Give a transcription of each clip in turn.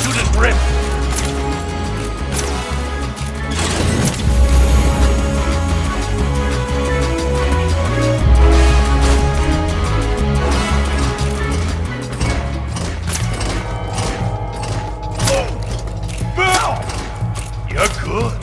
to the brim! You're good.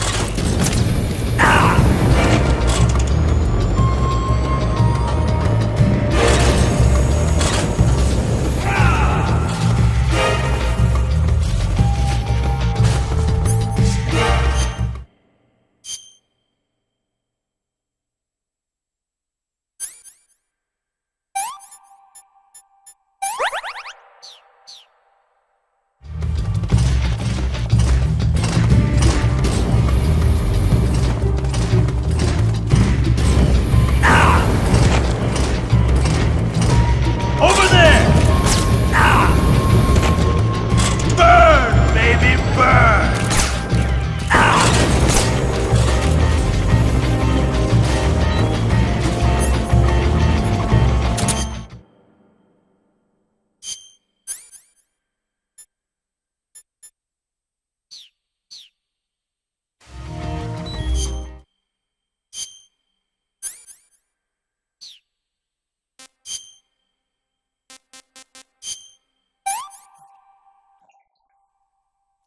Over there! Burn, baby, burn!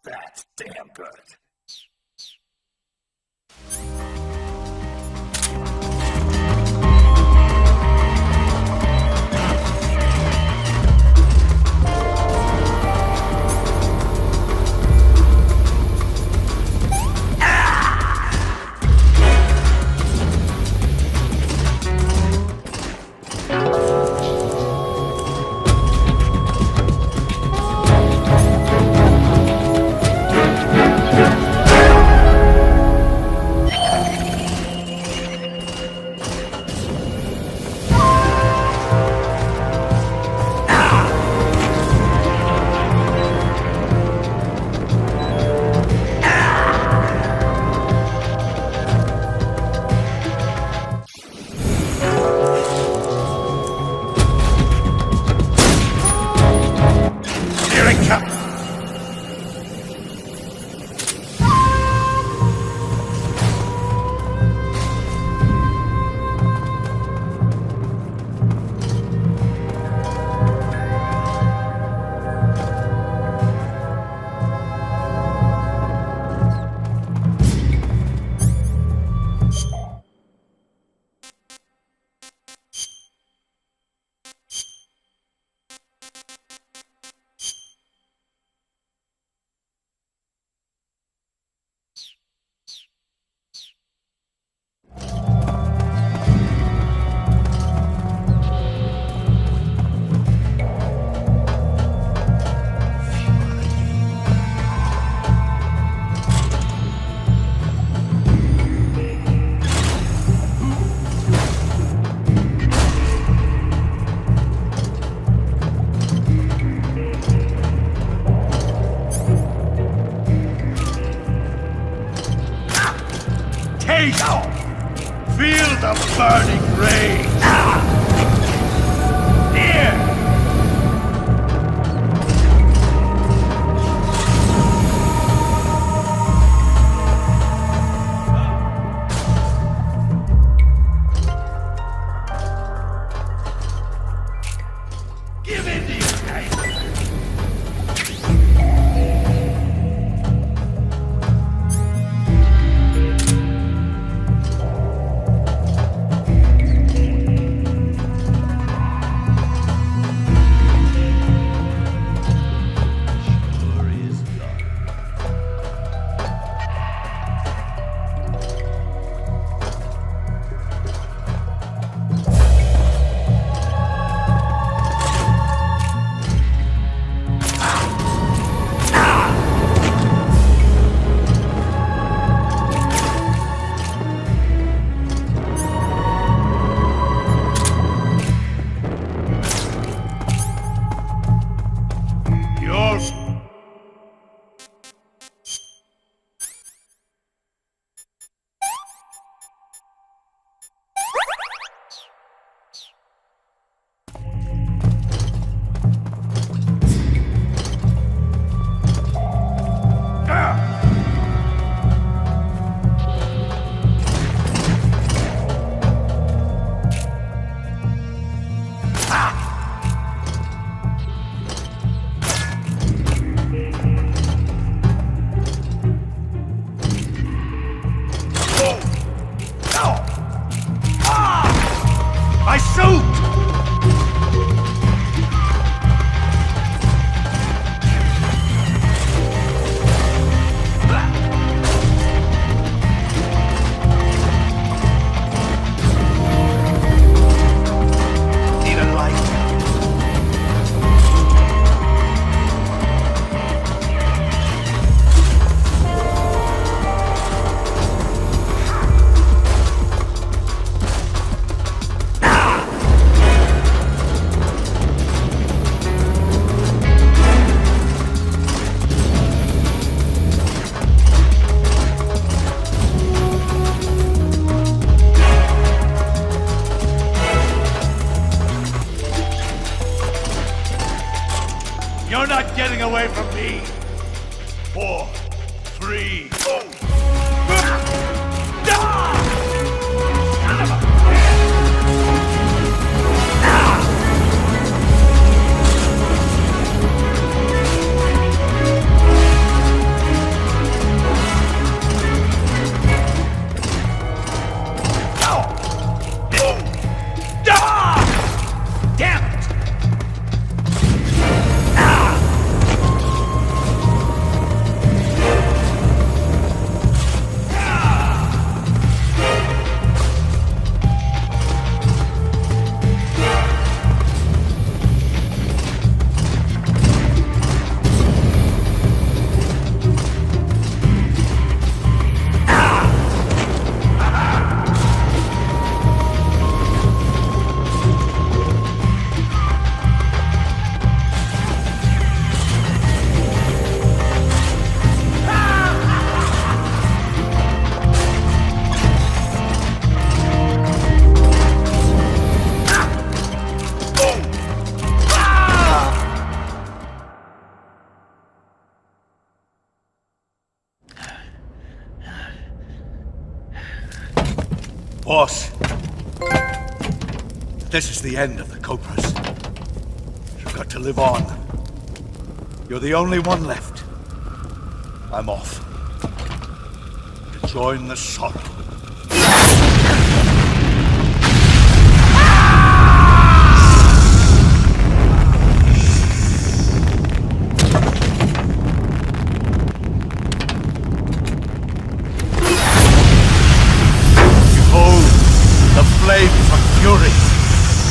That's damn good. Here it comes! Take off! Feel the burning rage! Here! Give in to your guys! 4, 3, go! Boss, this is the end of the Cobras. You've got to live on. You're the only one left. I'm off. To join the sorrow. Flames of fury,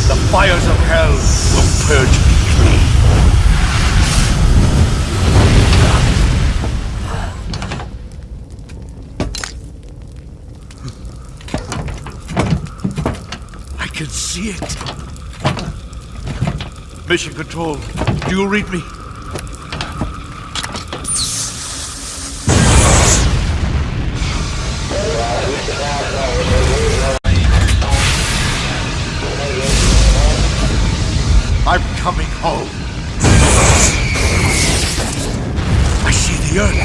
the fires of hell will purge me clean. I can see it. Mission Control, do you read me? I'm coming home. I see the earth.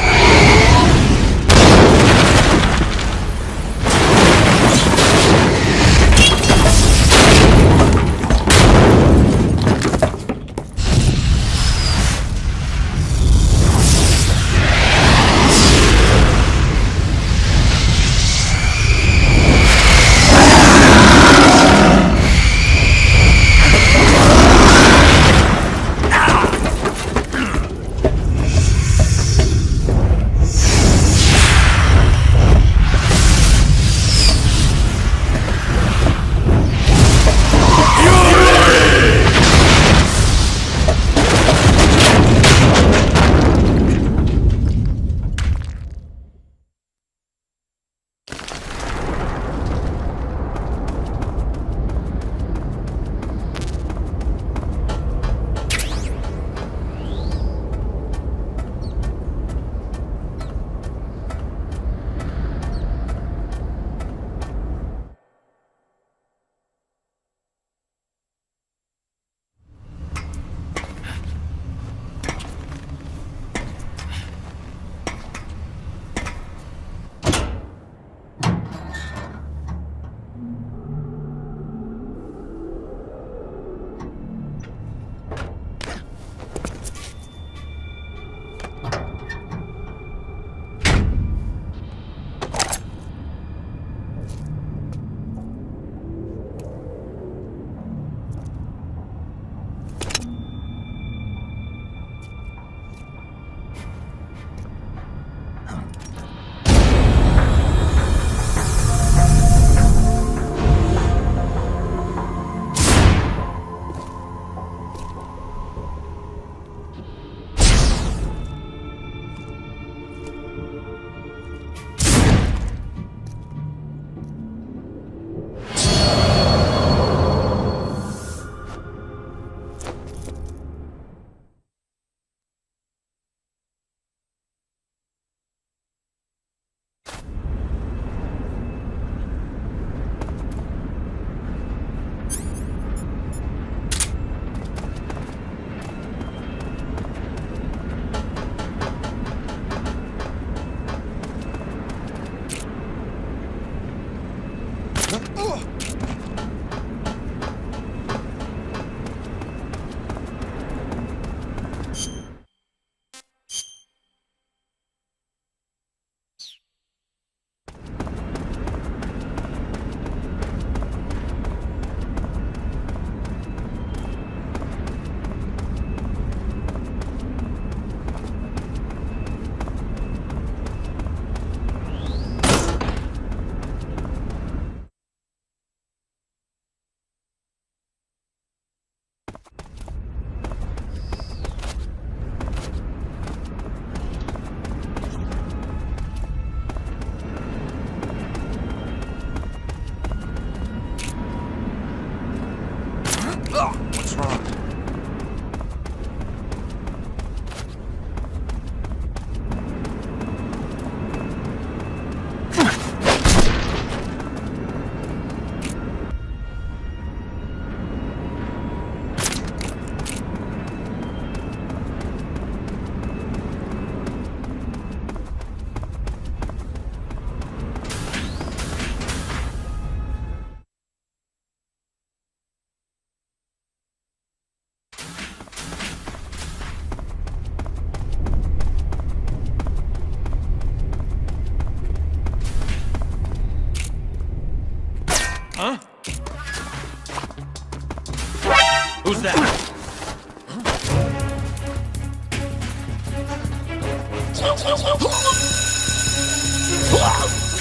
Who's that? We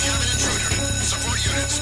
have an intruder. Support units.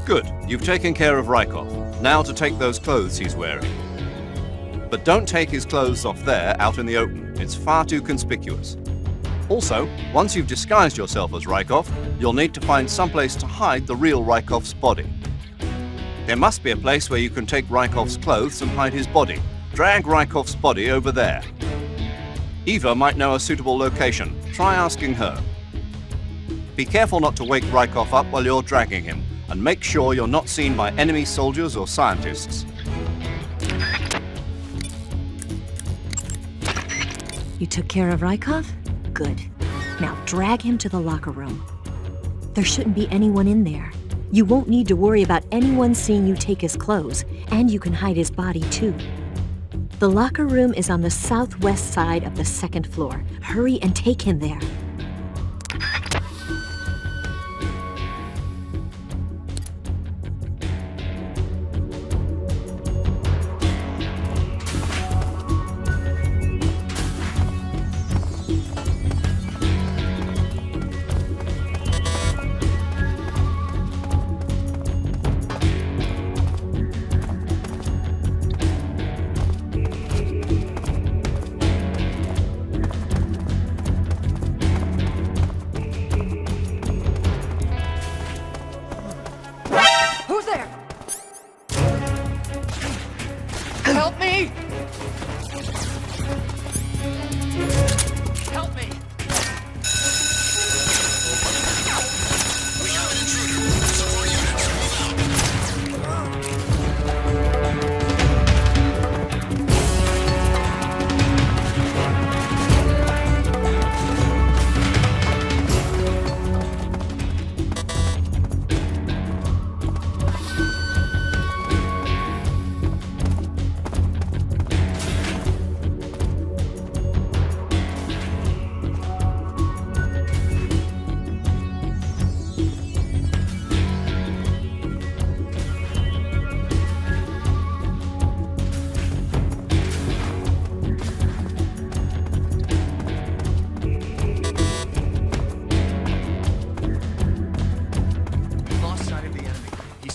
Good. You've taken care of Rykov. Now to take those clothes he's wearing. But don't take his clothes off there out in the open. It's far too conspicuous. Also, once you've disguised yourself as Rykov, you'll need to find someplace to hide the real Rykov's body. There must be a place where you can take Rykov's clothes and hide his body. Drag Rykov's body over there. Eva might know a suitable location. Try asking her. Be careful not to wake Rykov up while you're dragging him, and make sure you're not seen by enemy soldiers or scientists. You took care of Rykov? Good. Now drag him to the locker room. There shouldn't be anyone in there. You won't need to worry about anyone seeing you take his clothes, and you can hide his body too. The locker room is on the southwest side of the second floor. Hurry and take him there.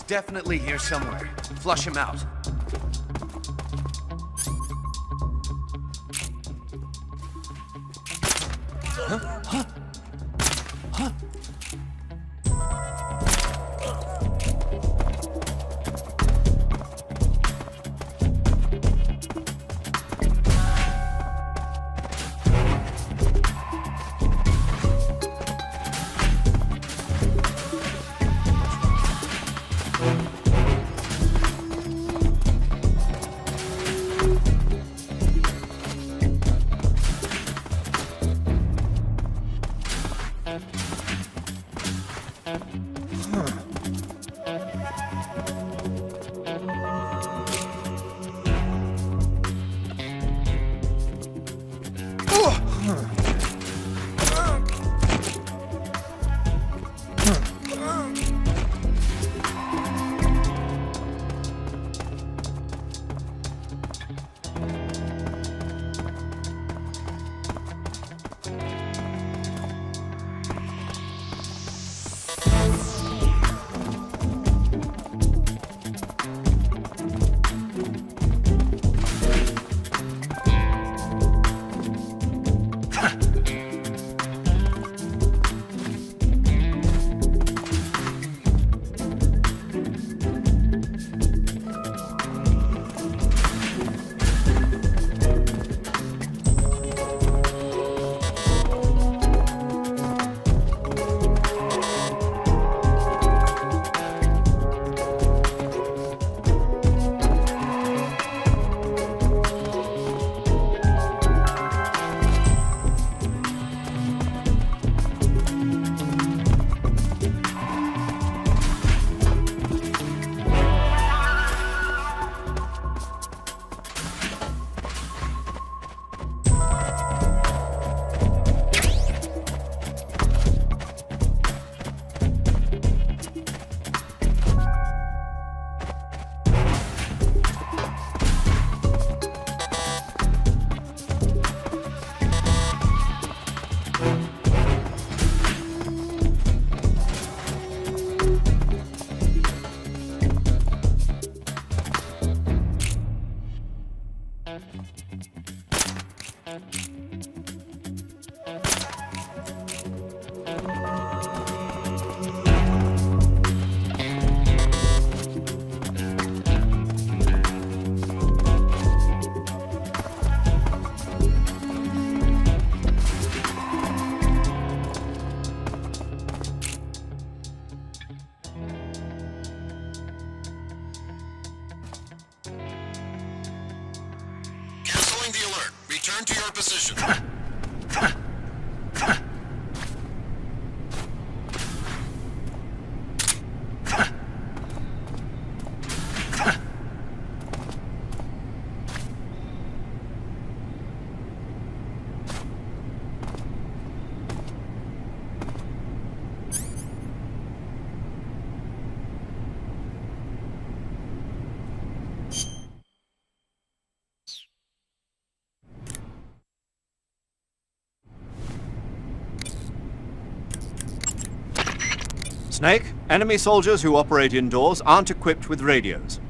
definitely here somewhere. Flush him out. Canceling the alert. Return to your position. Snake, enemy soldiers who operate indoors aren't equipped with radios.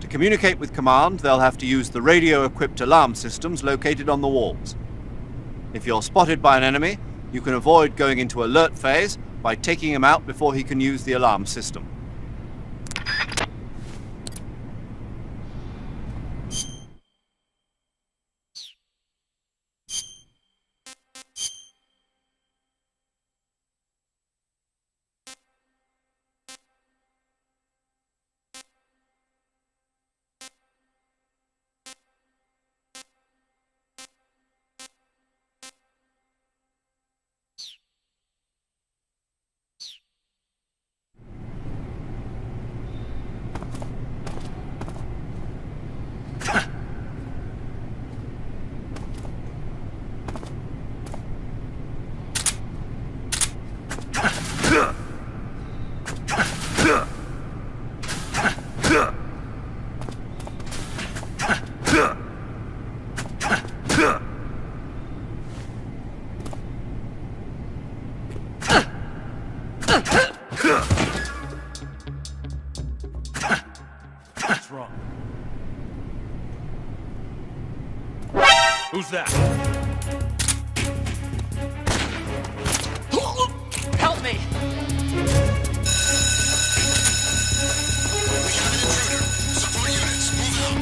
To communicate with command, they'll have to use the radio-equipped alarm systems located on the walls. If you're spotted by an enemy, you can avoid going into alert phase by taking him out before he can use the alarm system. Who's that? Help me! We have an intruder. Support units, move out.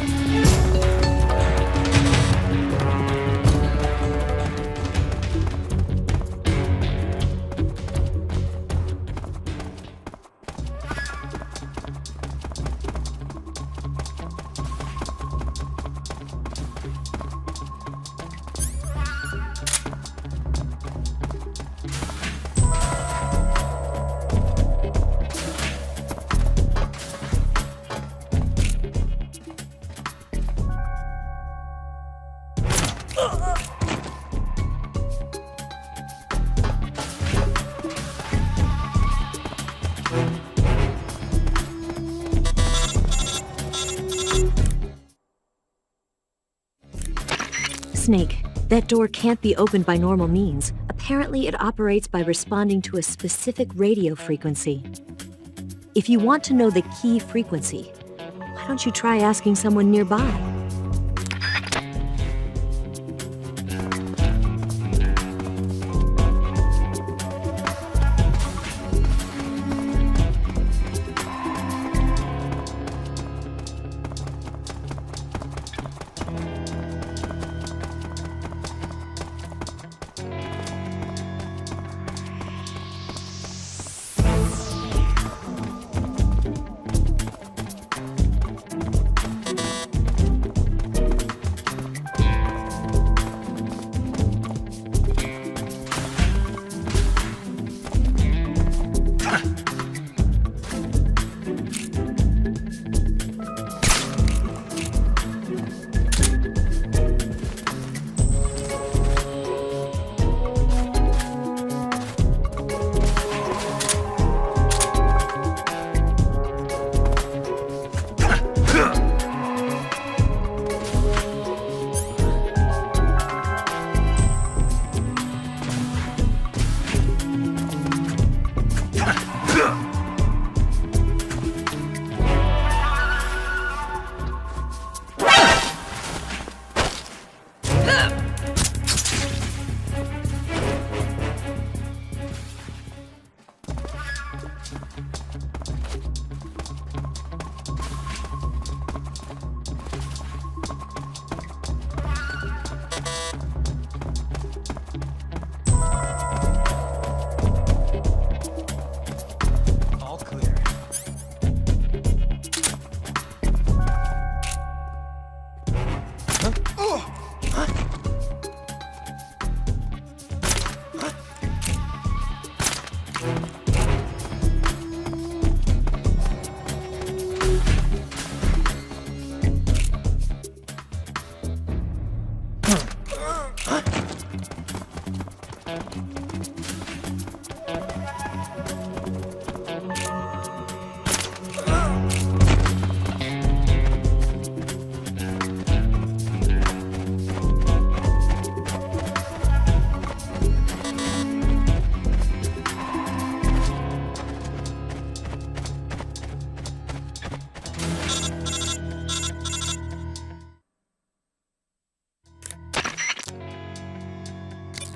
Snake, that door can't be opened by normal means. Apparently, it operates by responding to a specific radio frequency. If you want to know the key frequency, why don't you try asking someone nearby? All clear.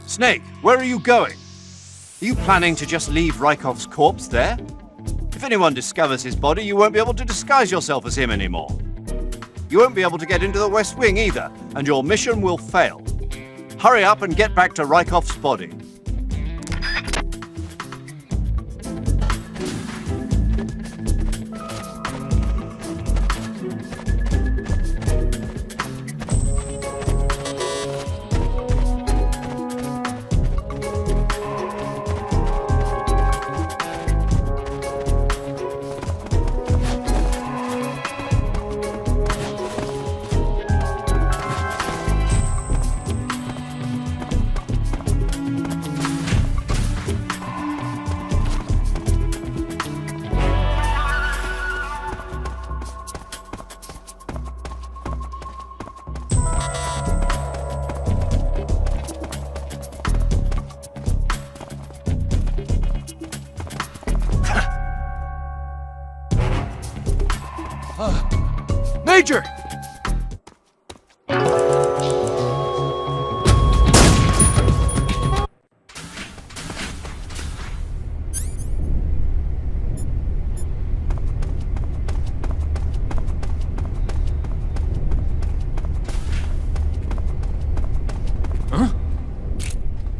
Snake, where are you going? Are you planning to just leave Rykov's corpse there? If anyone discovers his body, you won't be able to disguise yourself as him anymore. You won't be able to get into the West Wing either, and your mission will fail. Hurry up and get back to Rykov's body. Major!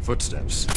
Footsteps.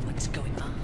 What's going on?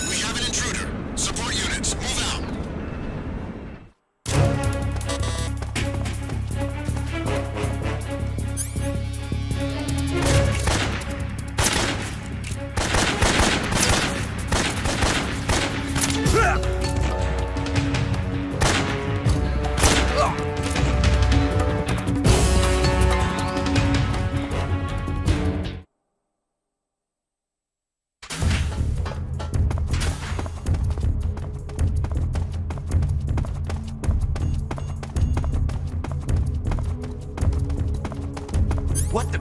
We have an intruder. Support units, move out. What the?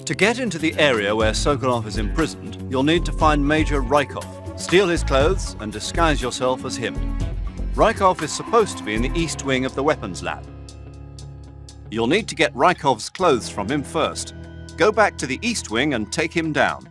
To get into the area where Sokolov is imprisoned, you'll need to find Major Rykov, steal his clothes, and disguise yourself as him. Rykov is supposed to be in the east wing of the weapons lab. You'll need to get Rykov's clothes from him first. Go back to the east wing and take him down.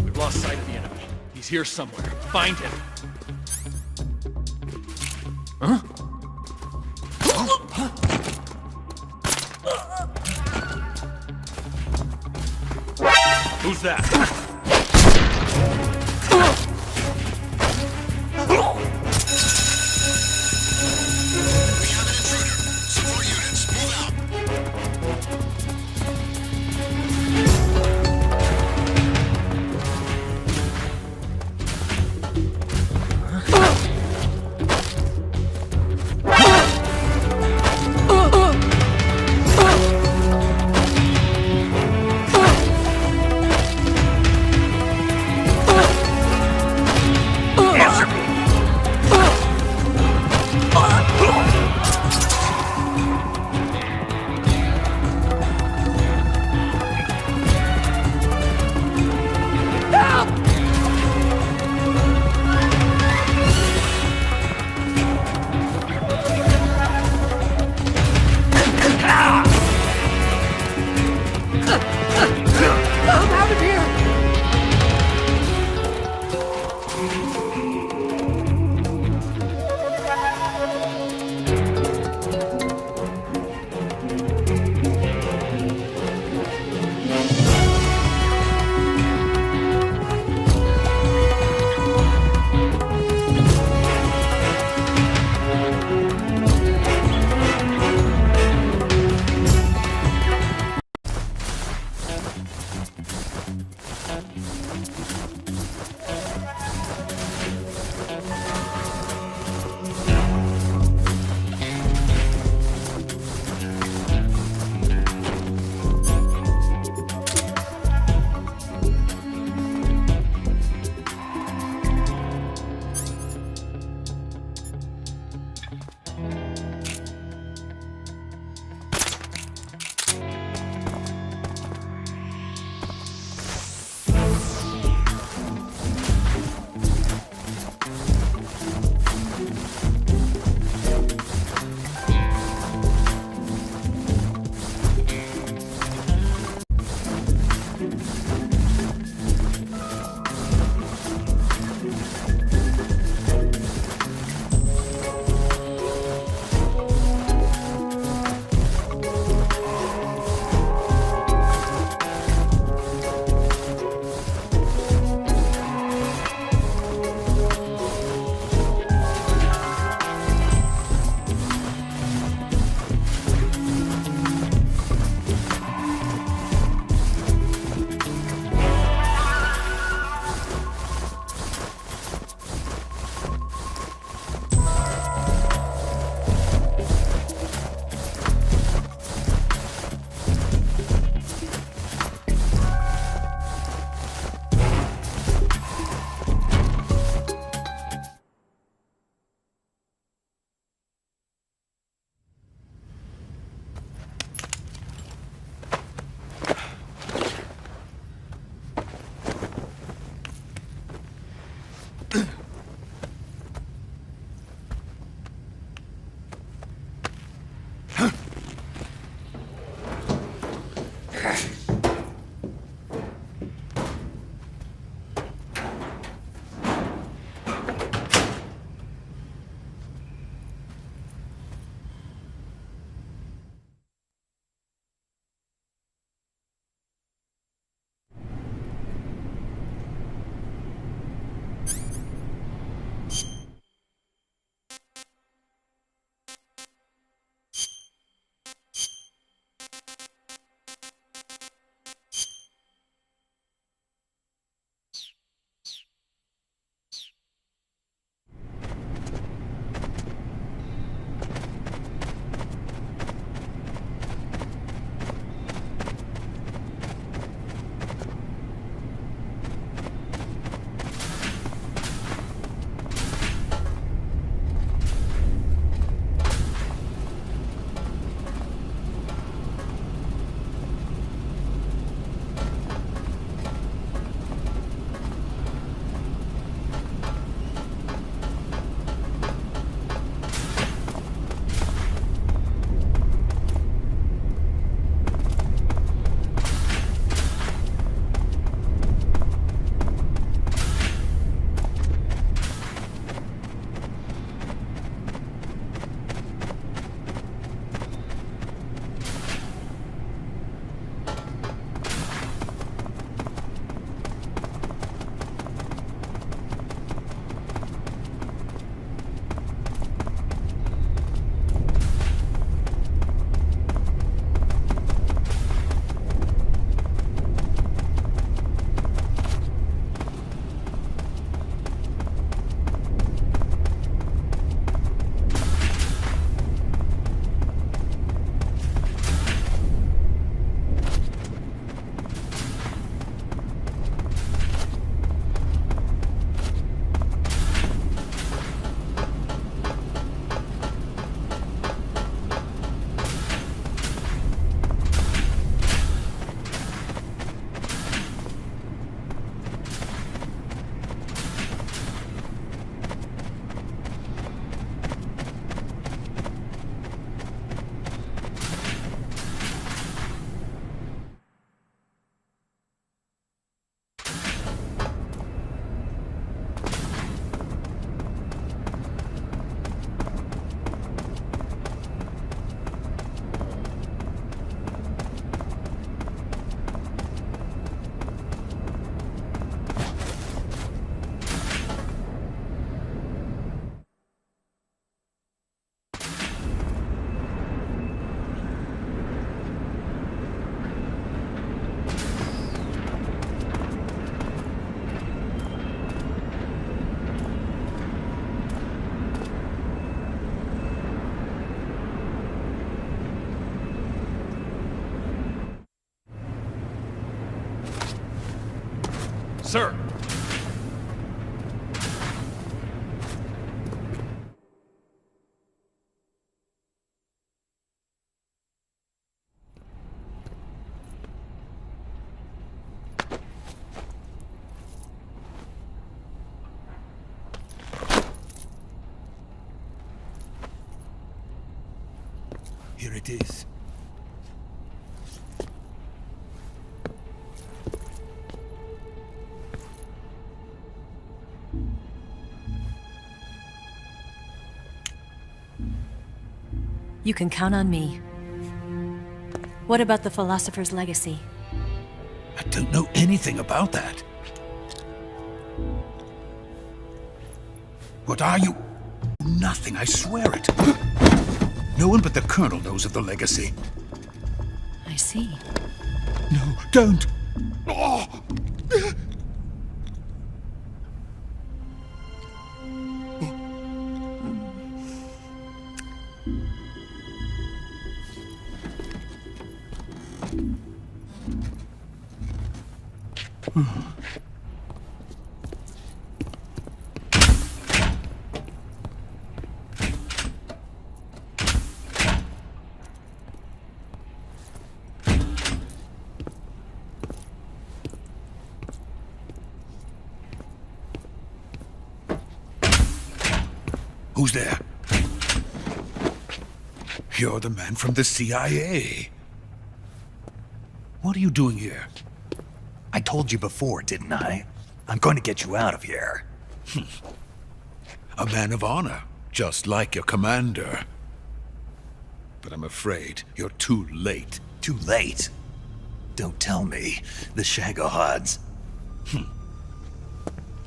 We've lost sight of the enemy. He's here somewhere. Find him. Huh? Who's that? We have an intruder. Support units, move out. Sir! Here it is. You can count on me. What about the philosopher's legacy? I don't know anything about that. What are you? Nothing, I swear it. No one but the Colonel knows of the legacy. I see. No, don't! Oh. Who's there? You're the man from the CIA. What are you doing here? I told you before, didn't I? I'm going to get you out of here. A man of honor, just like your commander. But I'm afraid you're too late. Too late? Don't tell me. The Shagohods.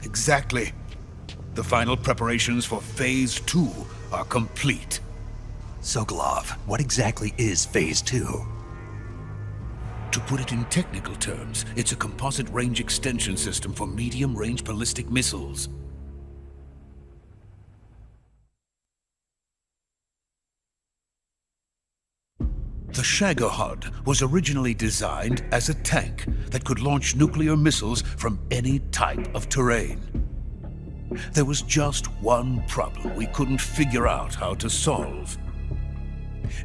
Exactly. The final preparations for Phase 2 are complete. Sokolov, what exactly is Phase 2? To put it in technical terms, it's a composite range extension system for medium-range ballistic missiles. The Shagohod was originally designed as a tank that could launch nuclear missiles from any type of terrain. There was just one problem we couldn't figure out how to solve.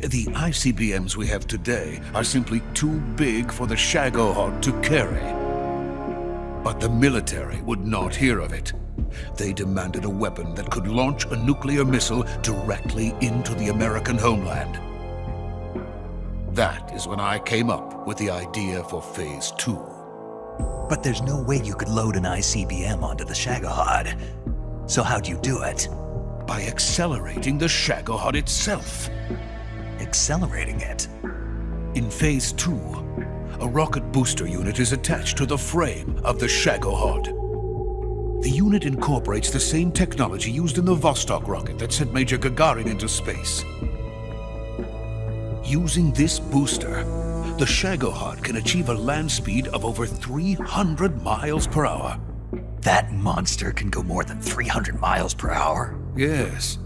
The ICBMs we have today are simply too big for the Shagohod to carry. But the military would not hear of it. They demanded a weapon that could launch a nuclear missile directly into the American homeland. That is when I came up with the idea for Phase 2. But there's no way you could load an ICBM onto the Shagohod. So how'd you do it? By accelerating the Shagohod itself. Accelerating it? In Phase 2, a rocket booster unit is attached to the frame of the Shagohod. The unit incorporates the same technology used in the Vostok rocket that sent Major Gagarin into space. Using this booster, the Shagohod can achieve a land speed of over 300 miles per hour. That monster can go more than 300 miles per hour? Yes.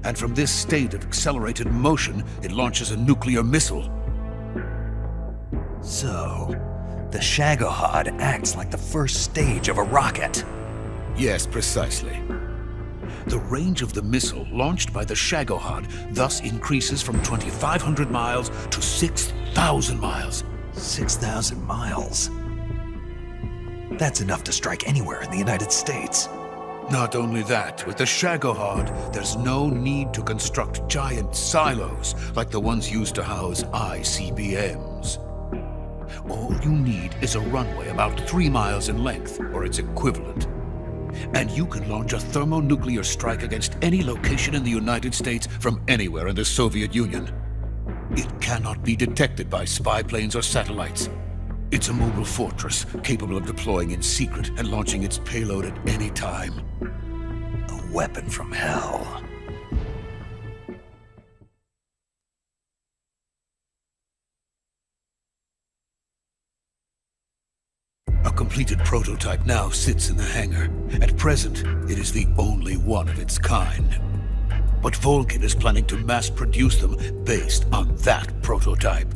And from this state of accelerated motion, it launches a nuclear missile. So, the Shagohod acts like the first stage of a rocket. Yes, precisely. The range of the missile launched by the Shagohod thus increases from 2,500 miles to 6,000 miles. 6,000 miles? That's enough to strike anywhere in the United States. Not only that, with the Shagohod, there's no need to construct giant silos like the ones used to house ICBMs. All you need is a runway about 3 miles in length, or its equivalent. And you can launch a thermonuclear strike against any location in the United States from anywhere in the Soviet Union. It cannot be detected by spy planes or satellites. It's a mobile fortress, capable of deploying in secret and launching its payload at any time. A weapon from hell. A completed prototype now sits in the hangar. At present, it is the only one of its kind. But Volkin is planning to mass produce them based on that prototype.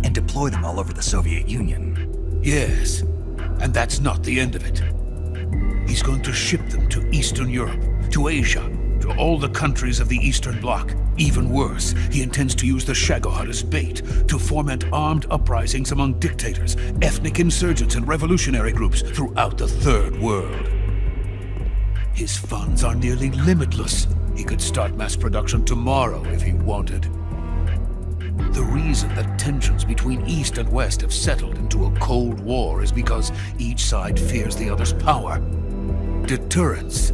And deploy them all over the Soviet Union. Yes, And that's not the end of it. He's going to ship them to Eastern Europe, to Asia, to all the countries of the Eastern Bloc. Even worse, he intends to use the Shagohod as bait to foment armed uprisings among dictators, ethnic insurgents, and revolutionary groups throughout the Third World. His funds are nearly limitless. He could start mass production tomorrow if he wanted. The reason that tensions between East and West have settled into a Cold War is because each side fears the other's power. Deterrence.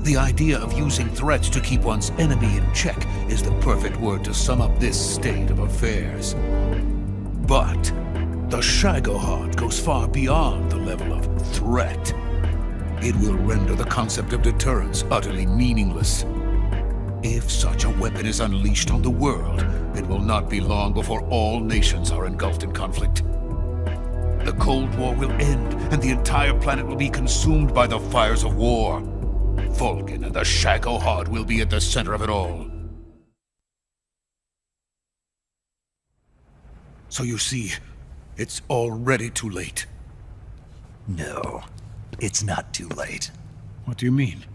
The idea of using threats to keep one's enemy in check is the perfect word to sum up this state of affairs. But the Shagohod goes far beyond the level of threat. It will render the concept of deterrence utterly meaningless. If such a weapon is unleashed on the world, it will not be long before all nations are engulfed in conflict. The Cold War will end, and the entire planet will be consumed by the fires of war. Vulcan and the Shagohod will be at the center of it all. So you see, it's already too late. No, it's not too late. What do you mean?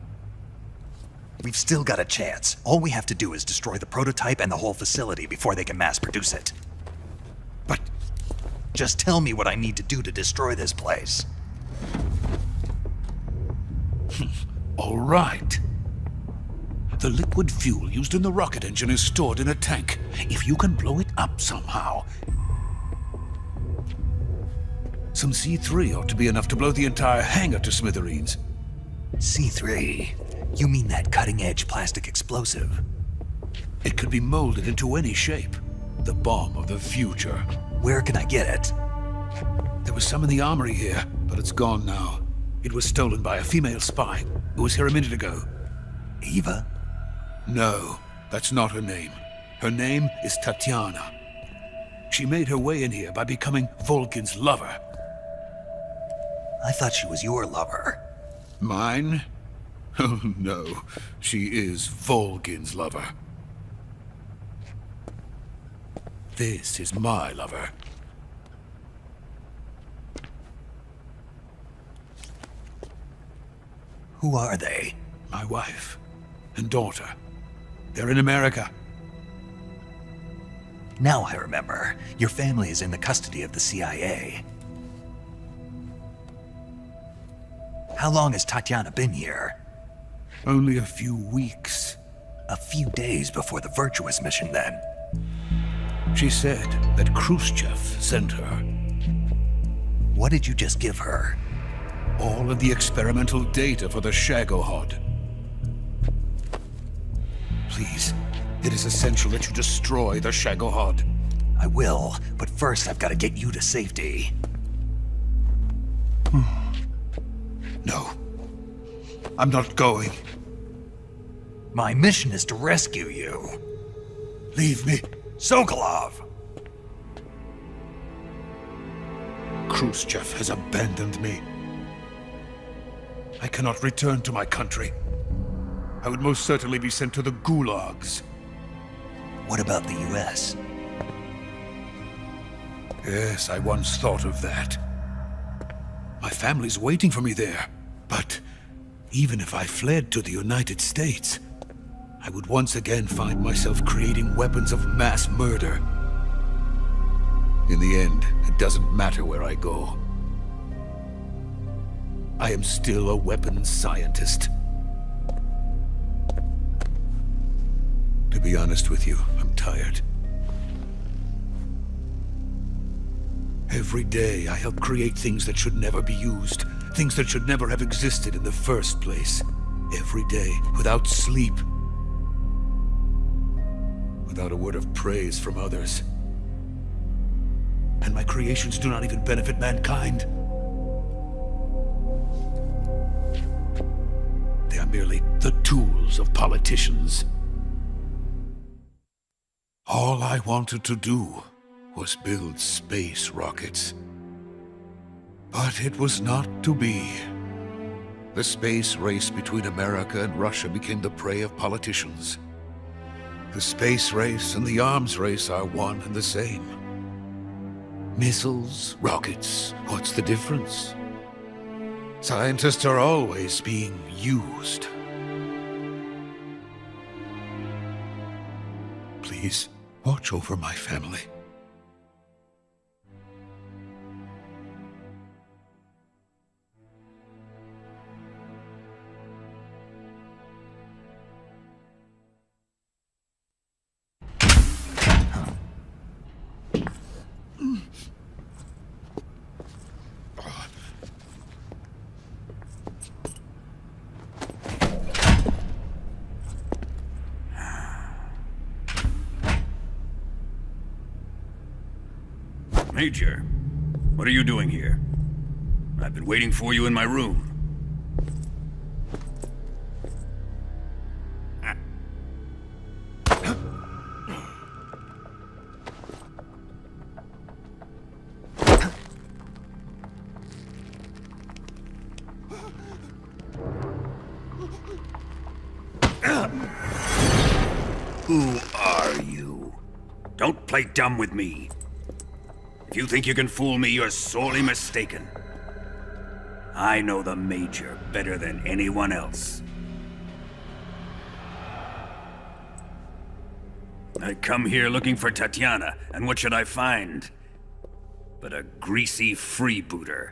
We've still got a chance. All we have to do is destroy the prototype and the whole facility before they can mass produce it. But Just tell me what I need to do to destroy this place. all right. The liquid fuel used in the rocket engine is stored in a tank. If you can blow it up somehow... Some C3 ought to be enough to blow the entire hangar to smithereens. C3? You mean that cutting-edge plastic explosive? It could be molded into any shape. The bomb of the future. Where can I get it? There was some in the armory here, but it's gone now. It was stolen by a female spy who was here a minute ago. Eva? No, that's not her name. Her name is Tatiana. She made her way in here by becoming Vulcan's lover. I thought she was your lover. Mine? Oh no, she is Vulcan's lover. This is my lover. Who are they? My wife and daughter. They're in America. Now I remember. Your family is in the custody of the CIA. How long has Tatiana been here? Only a few weeks. A few days before the Virtuous mission, then. She said that Khrushchev sent her. What did you just give her? All of the experimental data for the Shagohod. Please, it is essential that you destroy the Shagohod. I will, but first I've got to get you to safety. No, I'm not going. My mission is to rescue you. Leave me. Sokolov! Khrushchev has abandoned me. I cannot return to my country. I would most certainly be sent to the gulags. What about the US? Yes, I once thought of that. My family's waiting for me there. But even if I fled to the United States, I would once again find myself creating weapons of mass murder. In the end, it doesn't matter where I go. I am still a weapons scientist. To be honest with you, I'm tired. Every day I help create things that should never be used, things that should never have existed in the first place. Every day, without sleep. Without a word of praise from others. And my creations do not even benefit mankind. They are merely the tools of politicians. All I wanted to do was build space rockets. But it was not to be. The space race between America and Russia became the prey of politicians. The space race and the arms race are one and the same. Missiles, rockets, what's the difference? Scientists are always being used. Please, watch over my family. Major, what are you doing here? I've been waiting for you in my room. Who are you? Don't play dumb with me. If you think you can fool me, you're sorely mistaken. I know the Major better than anyone else. I come here looking for Tatiana, and what should I find? But a greasy freebooter.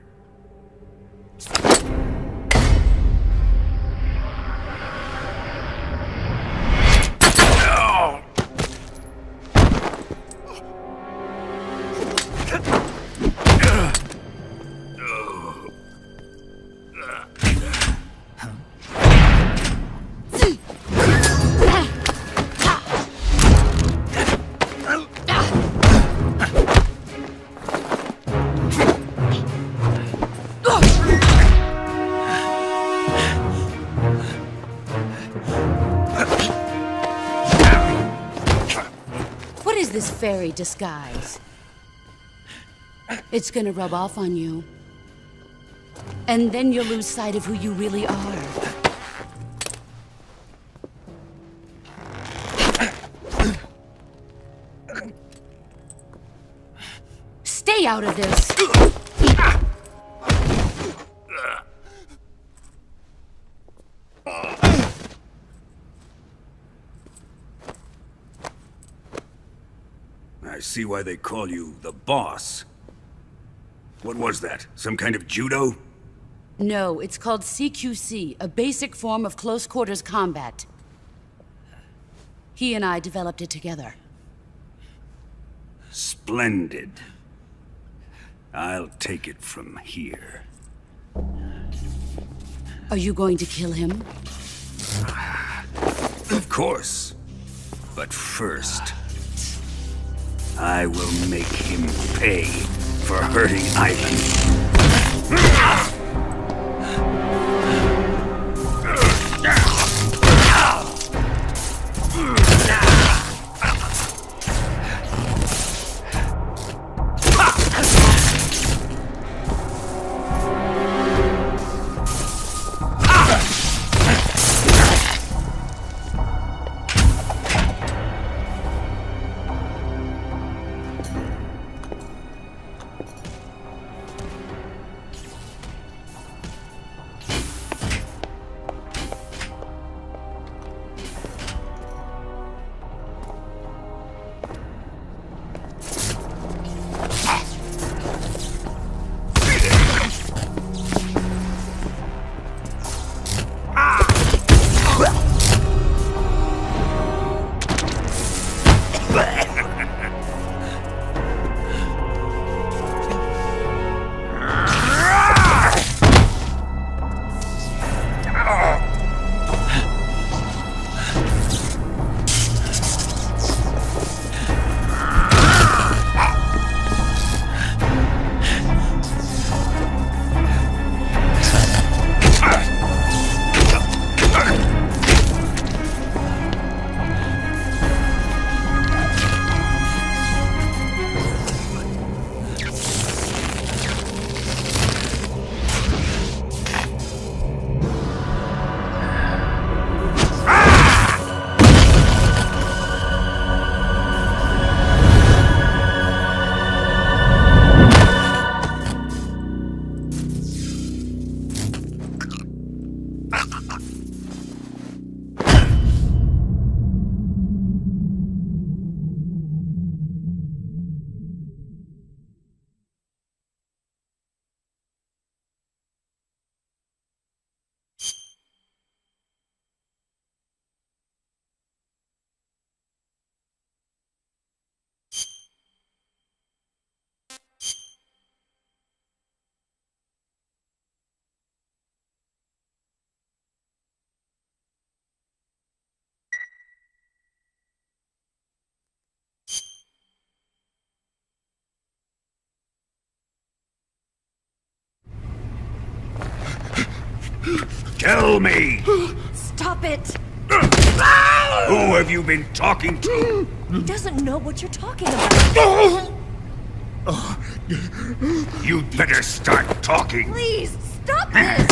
What is this fairy disguise? It's gonna rub off on you. And then you'll lose sight of who you really are. Stay out of this! I see why they call you the boss. What was that? Some kind of judo? No, it's called CQC, a basic form of close quarters combat. He and I developed it together. Splendid. I'll take it from here. Are you going to kill him? Of course. But first, I will make him pay for hurting Ivan. Tell me! Stop it! Who have you been talking to? He doesn't know what you're talking about. You'd better start talking. Please, stop this!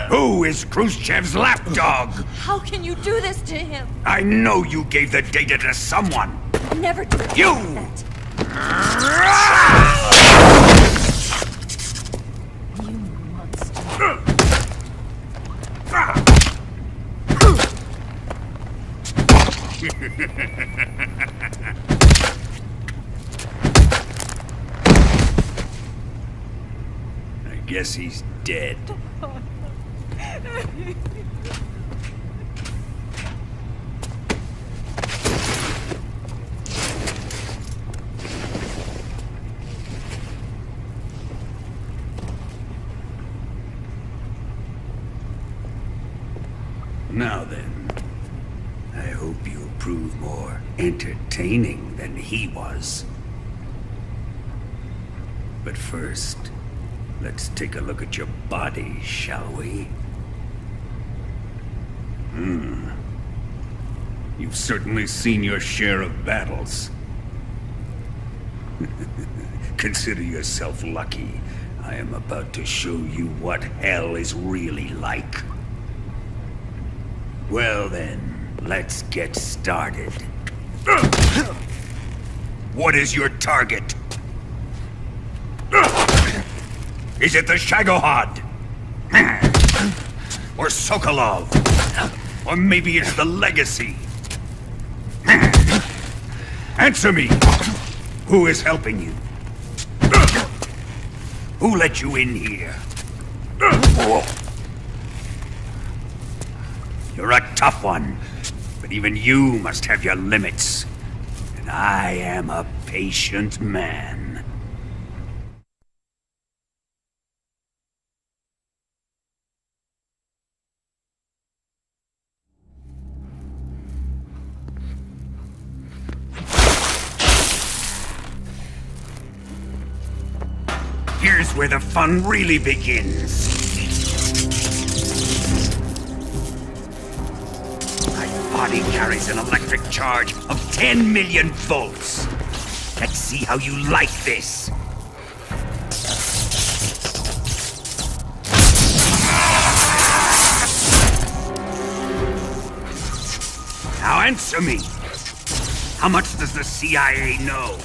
Who is Khrushchev's lapdog? How can you do this to him? I know you gave the data to someone. Never do it. You! You monster. I guess he's dead. Now then, I hope you'll prove more entertaining than he was. But first, let's take a look at your body, shall we? You've certainly seen your share of battles. Consider yourself lucky. I am about to show you what hell is really like. Well then, let's get started. What is your target? Is it the Shagohod? Or Sokolov? Or maybe it's the Legacy? Answer me! Who is helping you? Who let you in here? You're a tough one, but even you must have your limits. And I am a patient man. Here's where the fun really begins. My body carries an electric charge of 10 million volts. Let's see how you like this. Now answer me. How much does the CIA know?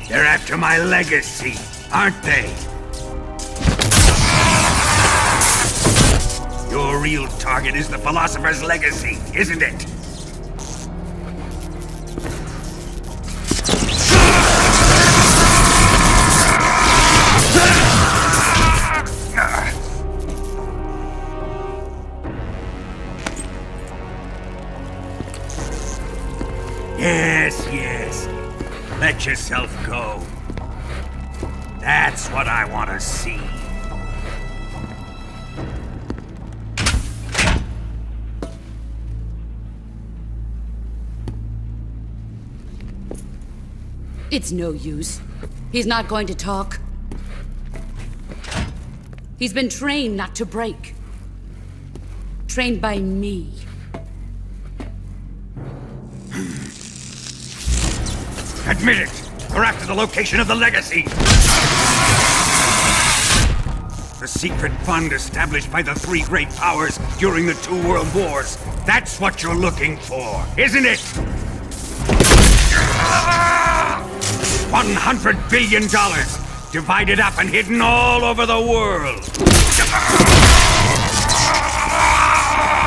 They're after my legacy, aren't they? Your real target is the Philosopher's Legacy, isn't it? Yes. Let yourself go. That's what I want to see. It's no use. He's not going to talk. He's been trained not to break. Trained by me. Admit it! We're after the location of the Legacy! The secret fund established by the three great powers during the 2 world wars. That's what you're looking for, isn't it? $100 billion, divided up and hidden all over the world.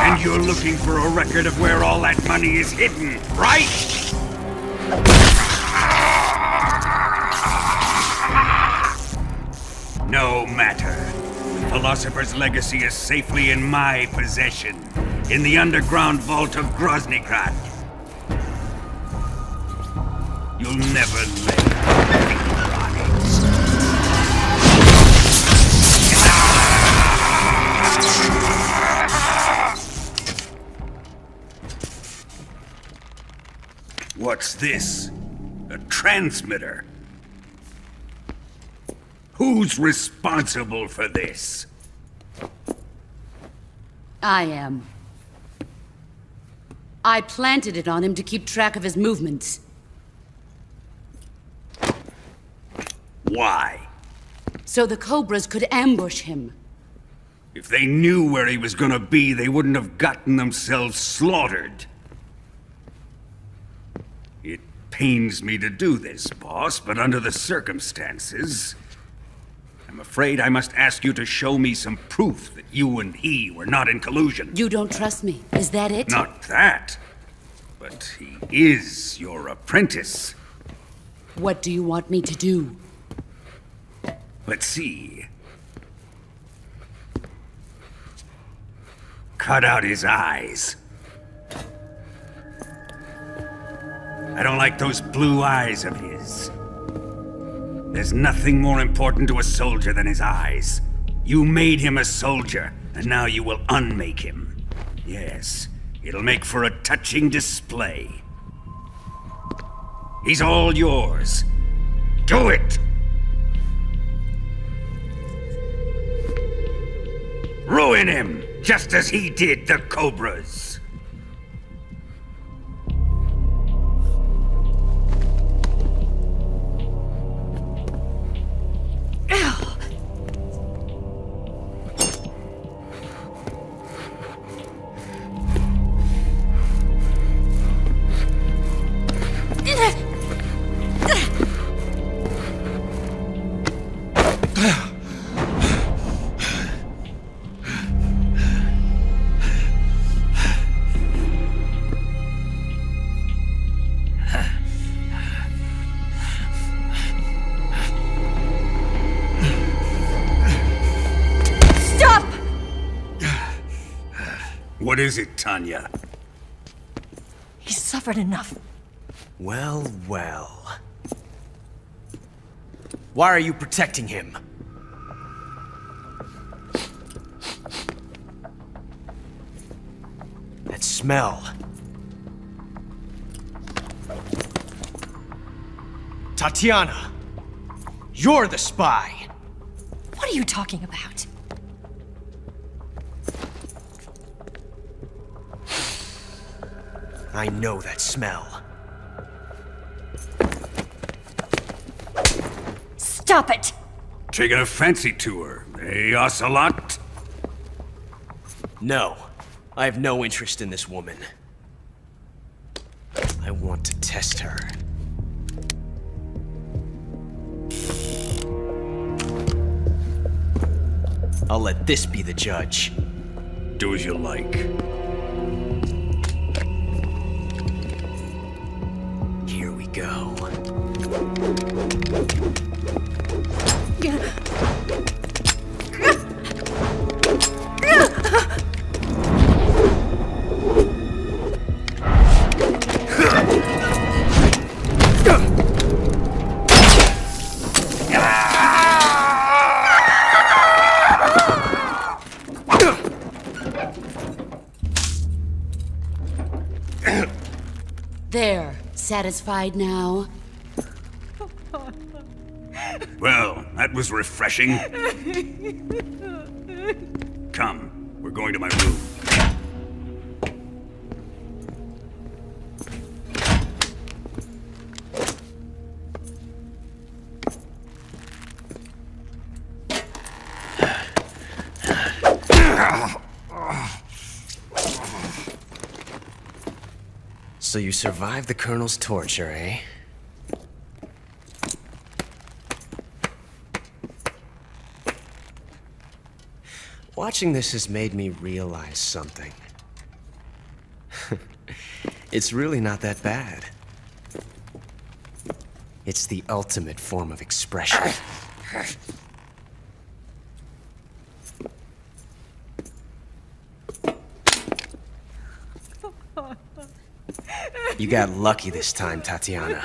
And you're looking for a record of where all that money is hidden, right? No matter. The Philosopher's Legacy is safely in my possession, in the underground vault of Groznygrad. You'll never lay a finger on it. What's this? A transmitter? Who's responsible for this? I am. I planted it on him to keep track of his movements. Why? So the Cobras could ambush him. If they knew where he was gonna be, they wouldn't have gotten themselves slaughtered. It pains me to do this, boss, but under the circumstances, I'm afraid I must ask you to show me some proof that you and he were not in collusion. You don't trust me, is that it? Not that, but he is your apprentice. What do you want me to do? Let's see. Cut out his eyes. I don't like those blue eyes of his. There's nothing more important to a soldier than his eyes. You made him a soldier, and now you will unmake him. Yes, it'll make for a touching display. He's all yours. Do it! Ruin him, just as he did the Cobras. What is it, Tanya? He's suffered enough. Well, well. Why are you protecting him? That smell. Tatiana! You're the spy! What are you talking about? I know that smell. Stop it! Taking a fancy to her, eh, Ocelot? No. I have no interest in this woman. I want to test her. I'll let this be the judge. Do as you like. Here we go. There. Satisfied now? Well, that was refreshing. Come, we're going to my room. So you survived the Colonel's torture, eh? Watching this has made me realize something. It's really not that bad. It's the ultimate form of expression. You got lucky this time, Tatiana.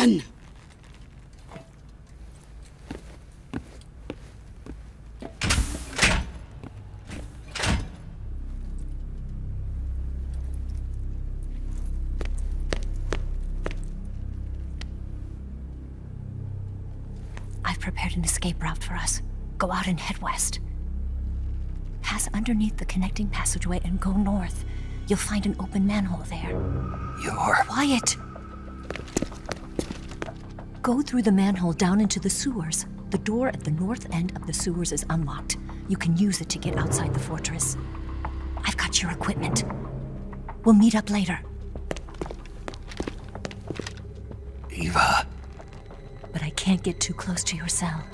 Run! I've prepared an escape route for us. Go out and head west. Pass underneath the connecting passageway and go north. You'll find an open manhole there. You're... Quiet! Go through the manhole down into the sewers. The door at the north end of the sewers is unlocked. You can use it to get outside the fortress. I've got your equipment. We'll meet up later. Eva. But I can't get too close to your cell.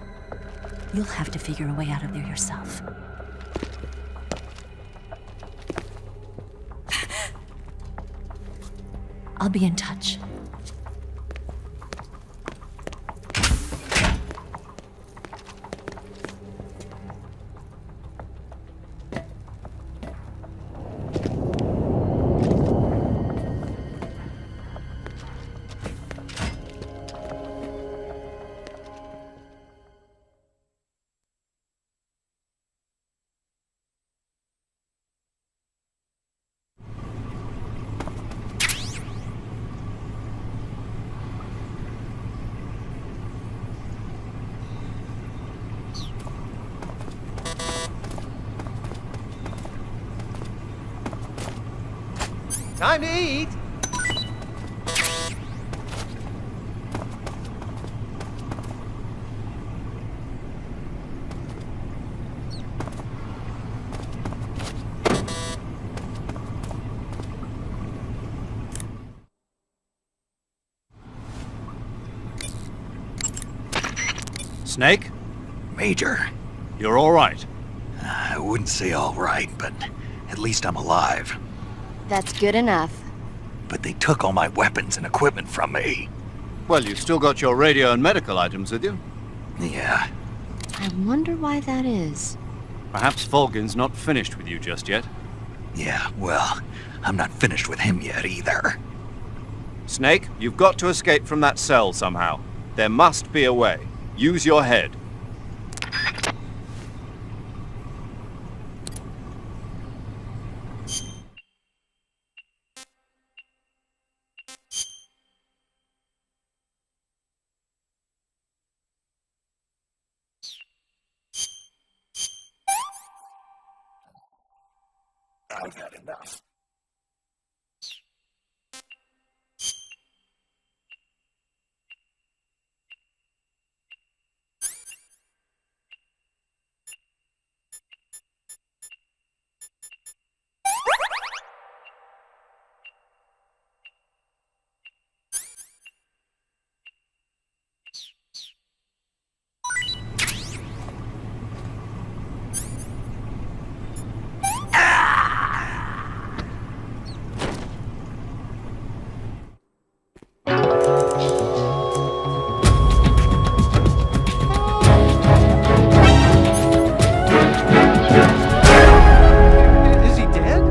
You'll have to figure a way out of there yourself. I'll be in touch. Time to eat! Snake, Major. you're all right. I wouldn't say all right, but at least I'm alive. That's good enough. But they took all my weapons and equipment from me. Well, you've still got your radio and medical items with you. Yeah. I wonder why that is. Perhaps Volgin's not finished with you just yet. Yeah, well, I'm not finished with him yet either. Snake, you've got to escape from that cell somehow. There must be a way. Use your head. I've had enough. Is he dead?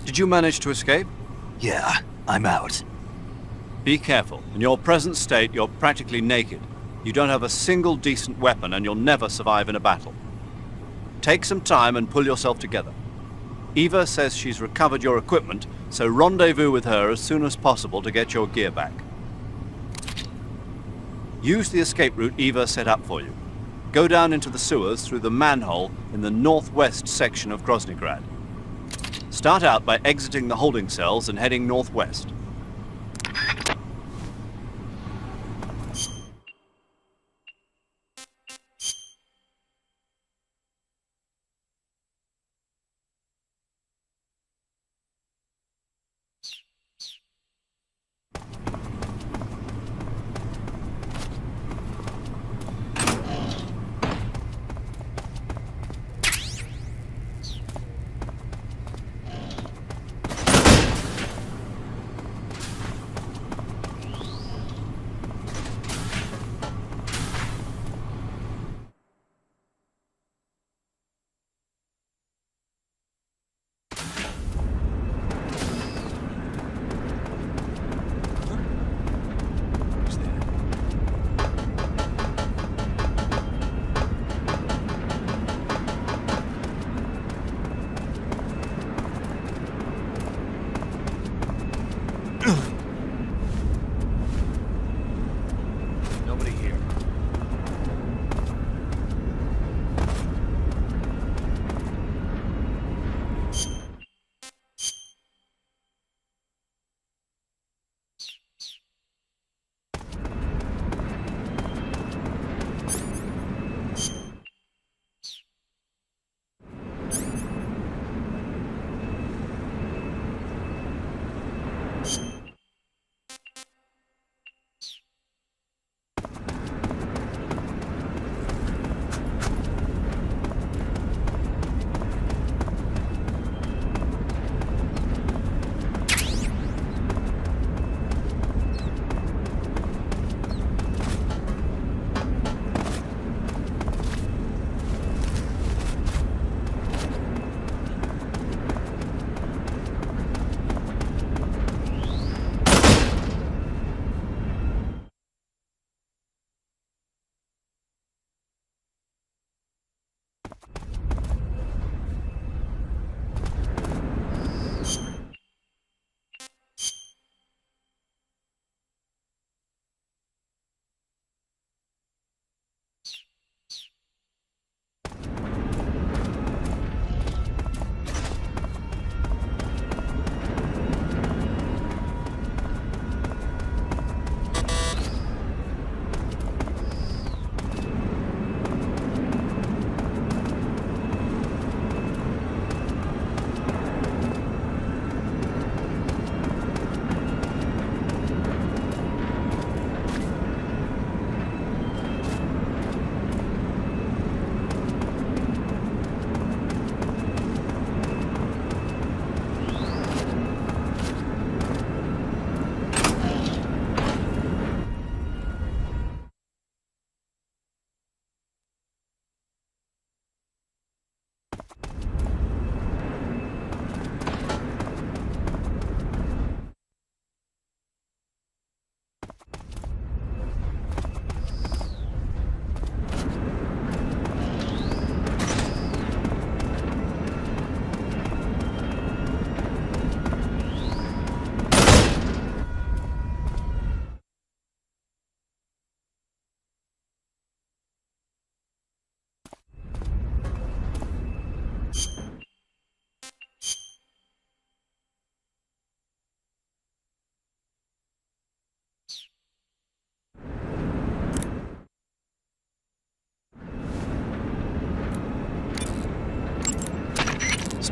Did you manage to escape? Yeah, I'm out. Be careful. In your present state, you're practically naked. You don't have a single decent weapon, and you'll never survive in a battle. Take some time and pull yourself together. Eva says she's recovered your equipment, so rendezvous with her as soon as possible to get your gear back. Use the escape route Eva set up for you. Go down into the sewers through the manhole in the northwest section of Groznygrad. Start out by exiting the holding cells and heading northwest.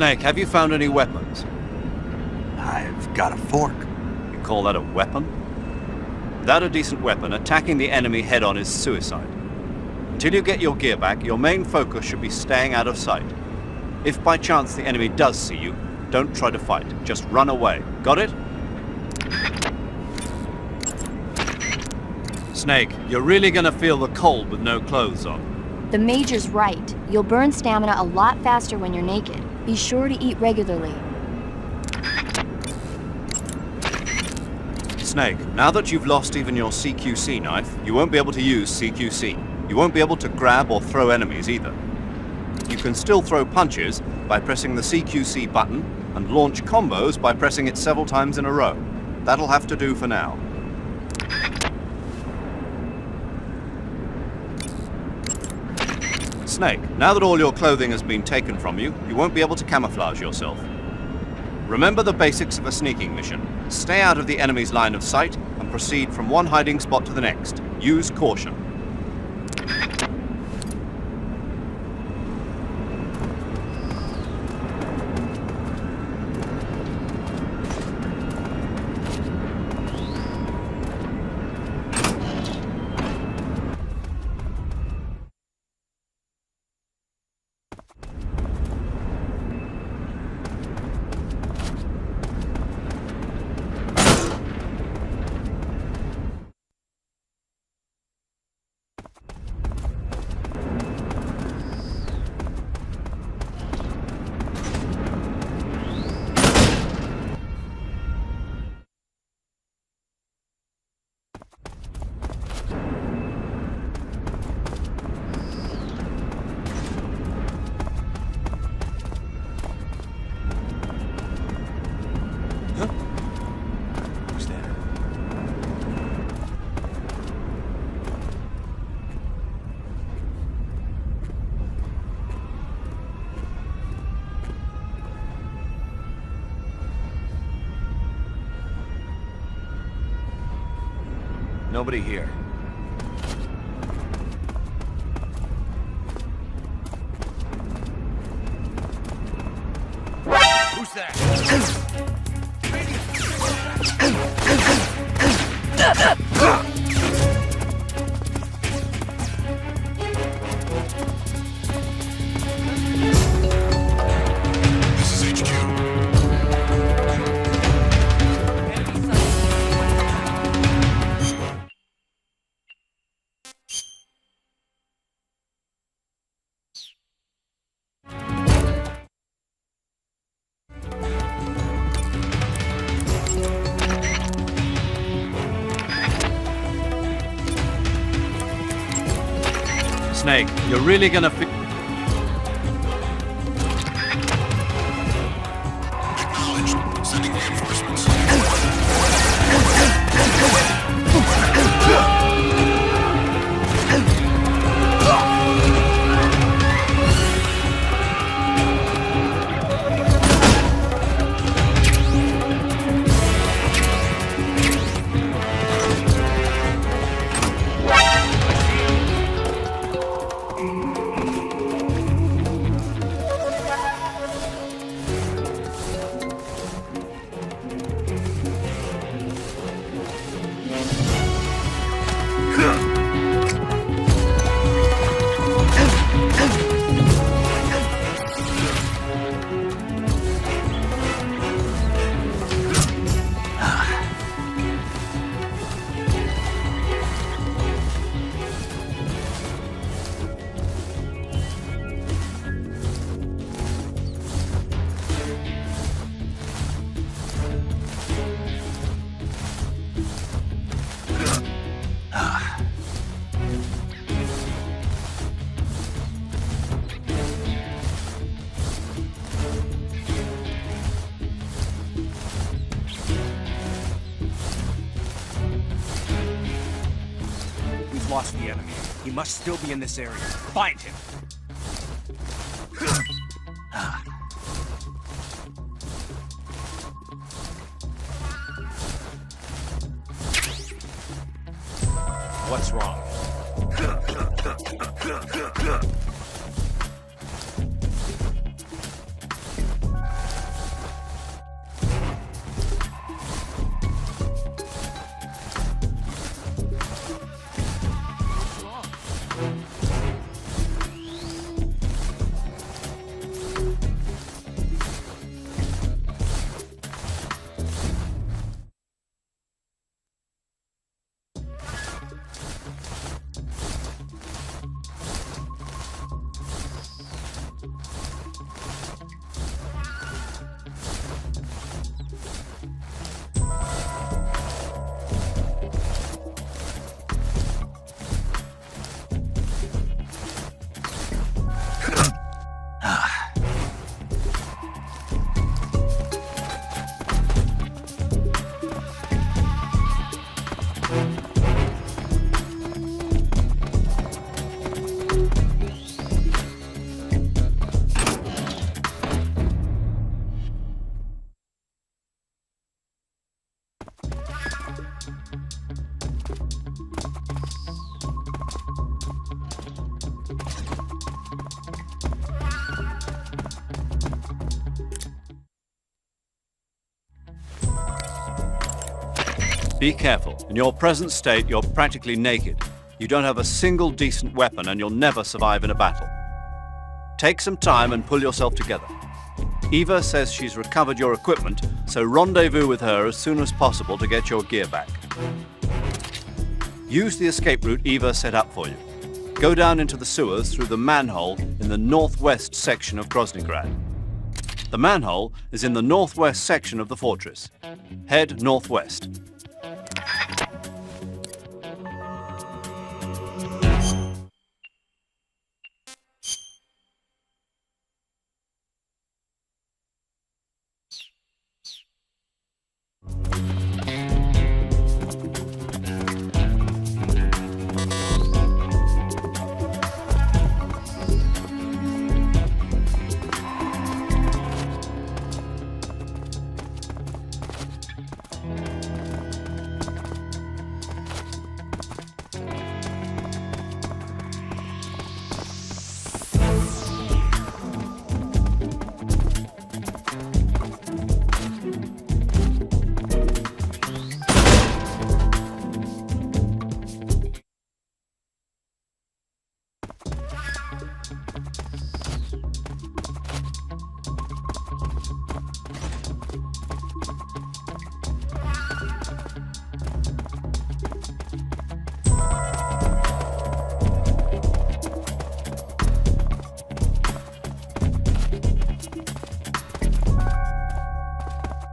Snake, have you found any weapons? I've got a fork. You call that a weapon? Without a decent weapon, attacking the enemy head-on is suicide. Until you get your gear back, your main focus should be staying out of sight. If by chance the enemy does see you, don't try to fight. Just run away. Got it? Snake, you're really gonna feel the cold with no clothes on. The Major's right. You'll burn stamina a lot faster when you're naked. Be sure to eat regularly. Snake, now that you've lost even your CQC knife, you won't be able to use CQC. You won't be able to grab or throw enemies either. You can still throw punches by pressing the CQC button and launch combos by pressing it several times in a row. That'll have to do for now. Snake, now that all your clothing has been taken from you, you won't be able to camouflage yourself. Remember the basics of a sneaking mission. Stay out of the enemy's line of sight and proceed from one hiding spot to the next. Use caution. Nobody here. Who's that? This is HQ. Snake, you're really gonna Acknowledged. Sending reinforcements. Lost the enemy. He must still be in this area. Find him. What's wrong? Be careful. In your present state, you're practically naked. You don't have a single decent weapon and you'll never survive in a battle. Take some time and pull yourself together. Eva says she's recovered your equipment, so rendezvous with her as soon as possible to get your gear back. Use the escape route Eva set up for you. Go down into the sewers through the manhole in the northwest section of Groznygrad. The manhole is in the northwest section of the fortress. Head northwest.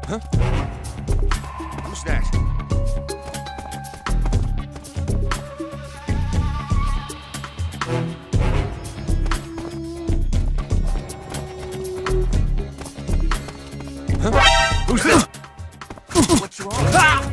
Who's that? Who's this? What's wrong?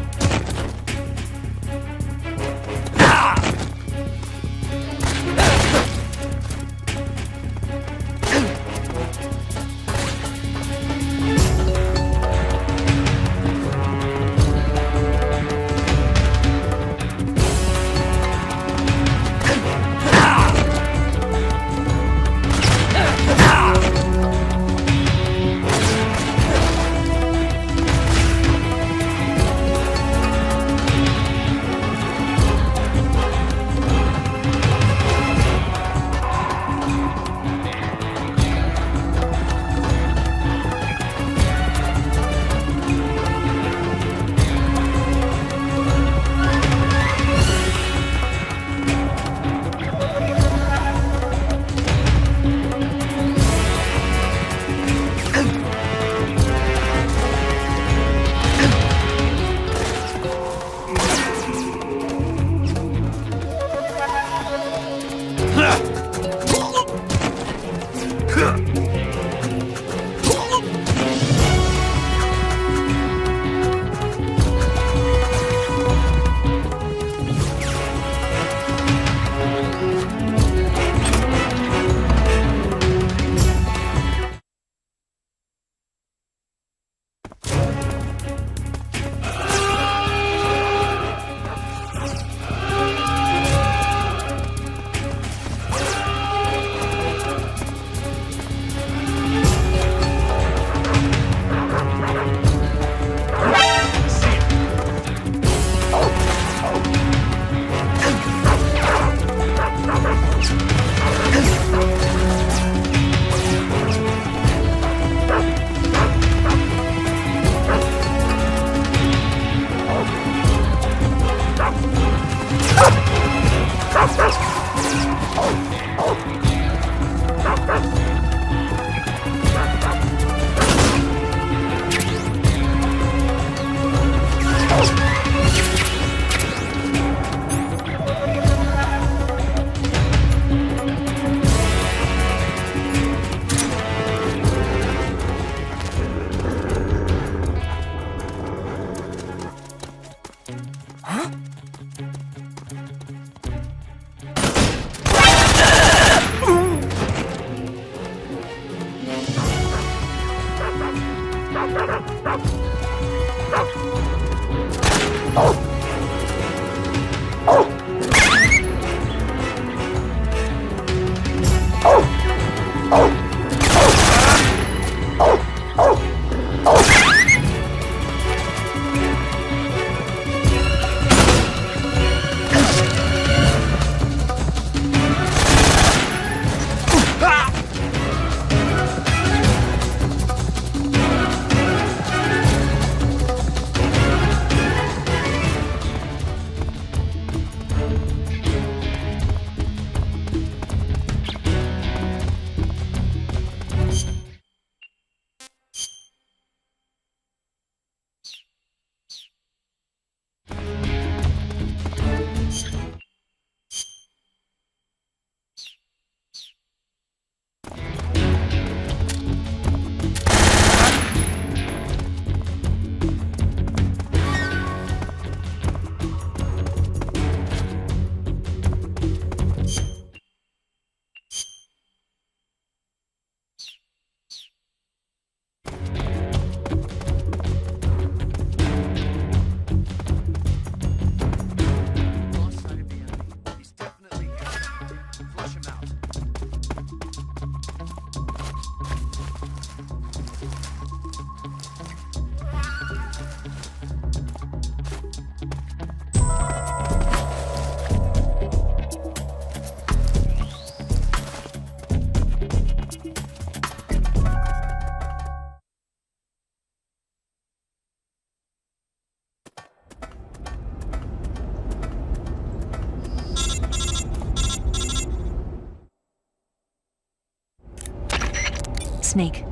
Snake,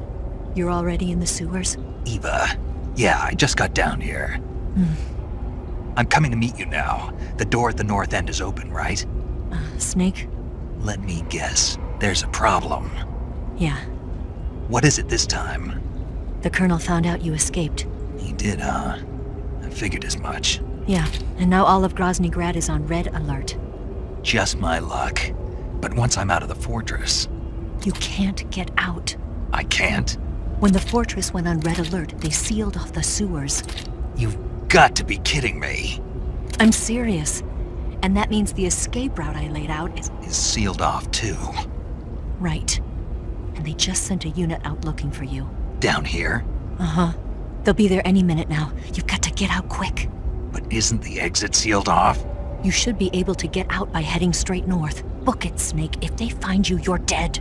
you're already in the sewers? Eva, yeah, I just got down here. I'm coming to meet you now. The door at the north end is open, right? Snake? Let me guess. There's a problem. Yeah. What is it this time? The Colonel found out you escaped. He did, huh? I figured as much. Yeah, and now all of Grozny Grad is on red alert. Just my luck. But once I'm out of the fortress... You can't get out. I can't? When the fortress went on red alert, they sealed off the sewers. You've got to be kidding me. I'm serious. And that means the escape route I laid out is Sealed off, too. right. And they just sent a unit out looking for you. Down here? Uh-huh. They'll be there any minute now. You've got to get out quick. But isn't the exit sealed off? You should be able to get out by heading straight north. Book it, Snake. If they find you, you're dead.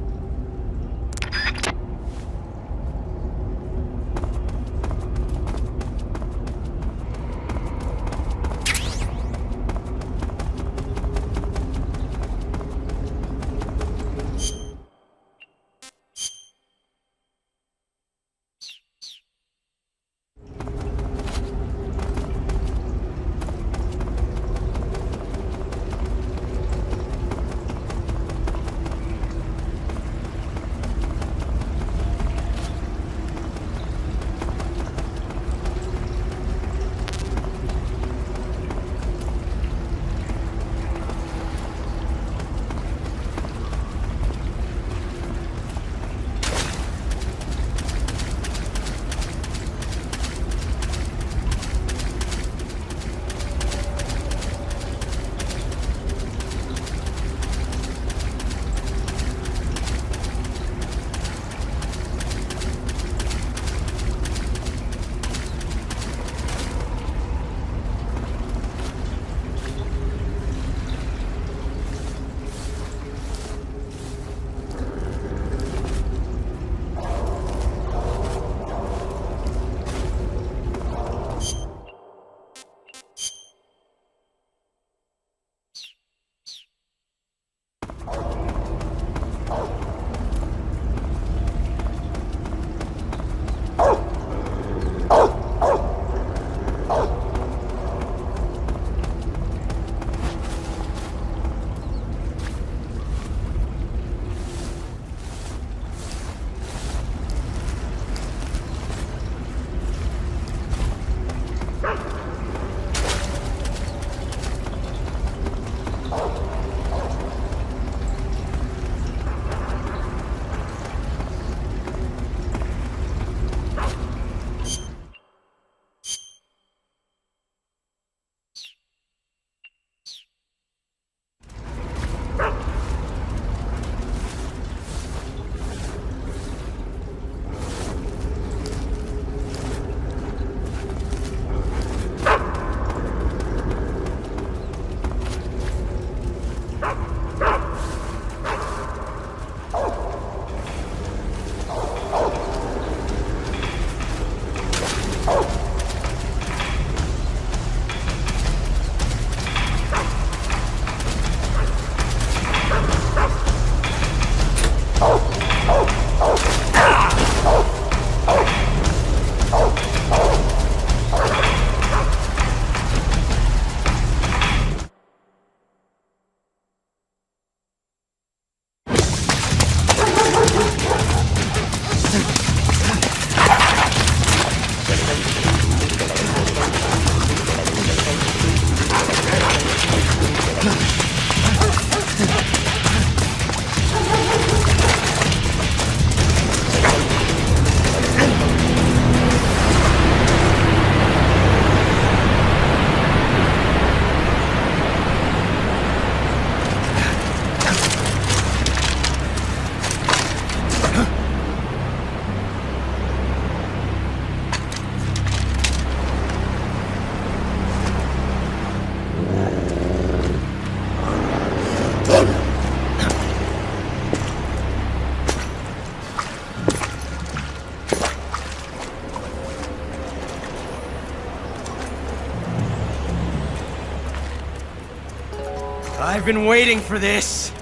I've been waiting for this.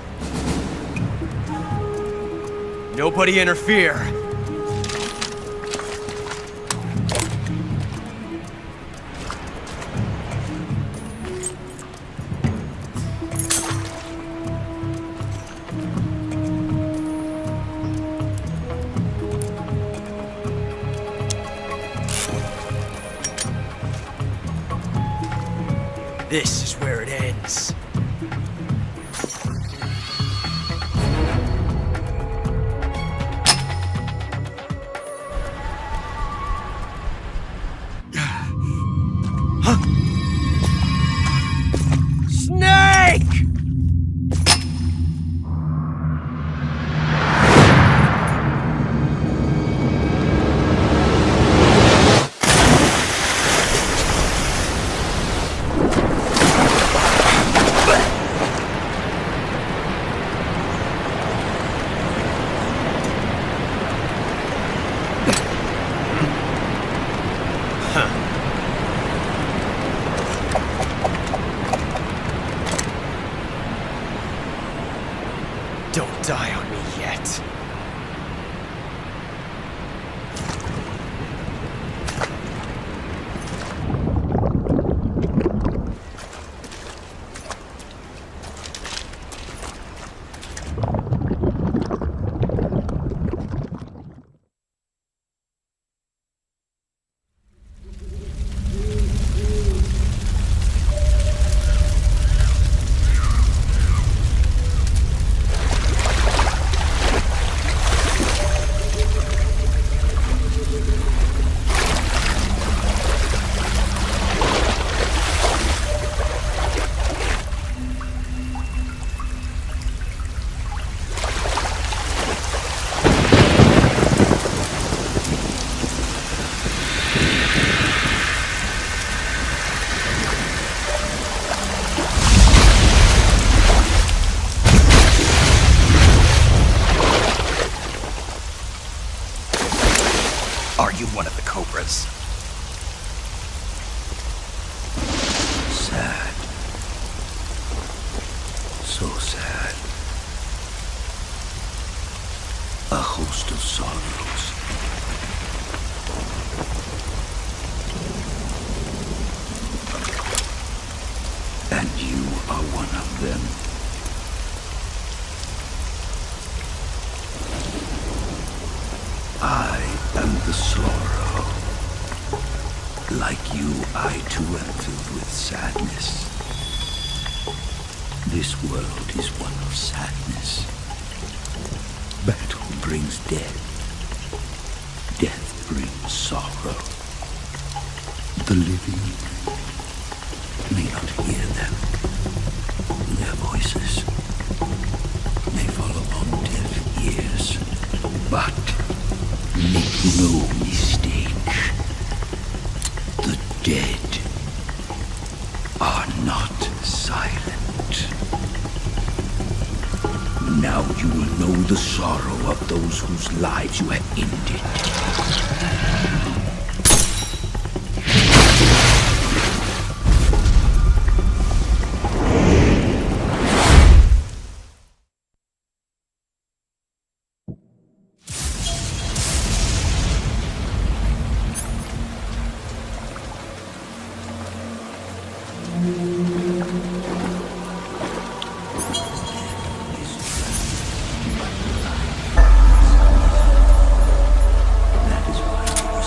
Nobody interfere. This is where it ends. Snake! Don't die on me yet. Are you one of the Cobras? Sad. So sad. A host of sorrows. And you are one of them. I am the sorrow. Like you, I too am filled with sadness. This world is one of sadness. Battle brings death. Death brings sorrow. The living may not hear them. Their voices may fall upon deaf ears. But make no mistake, the dead are not silent. Now you will know the sorrow of those whose lives you have ended. That is why you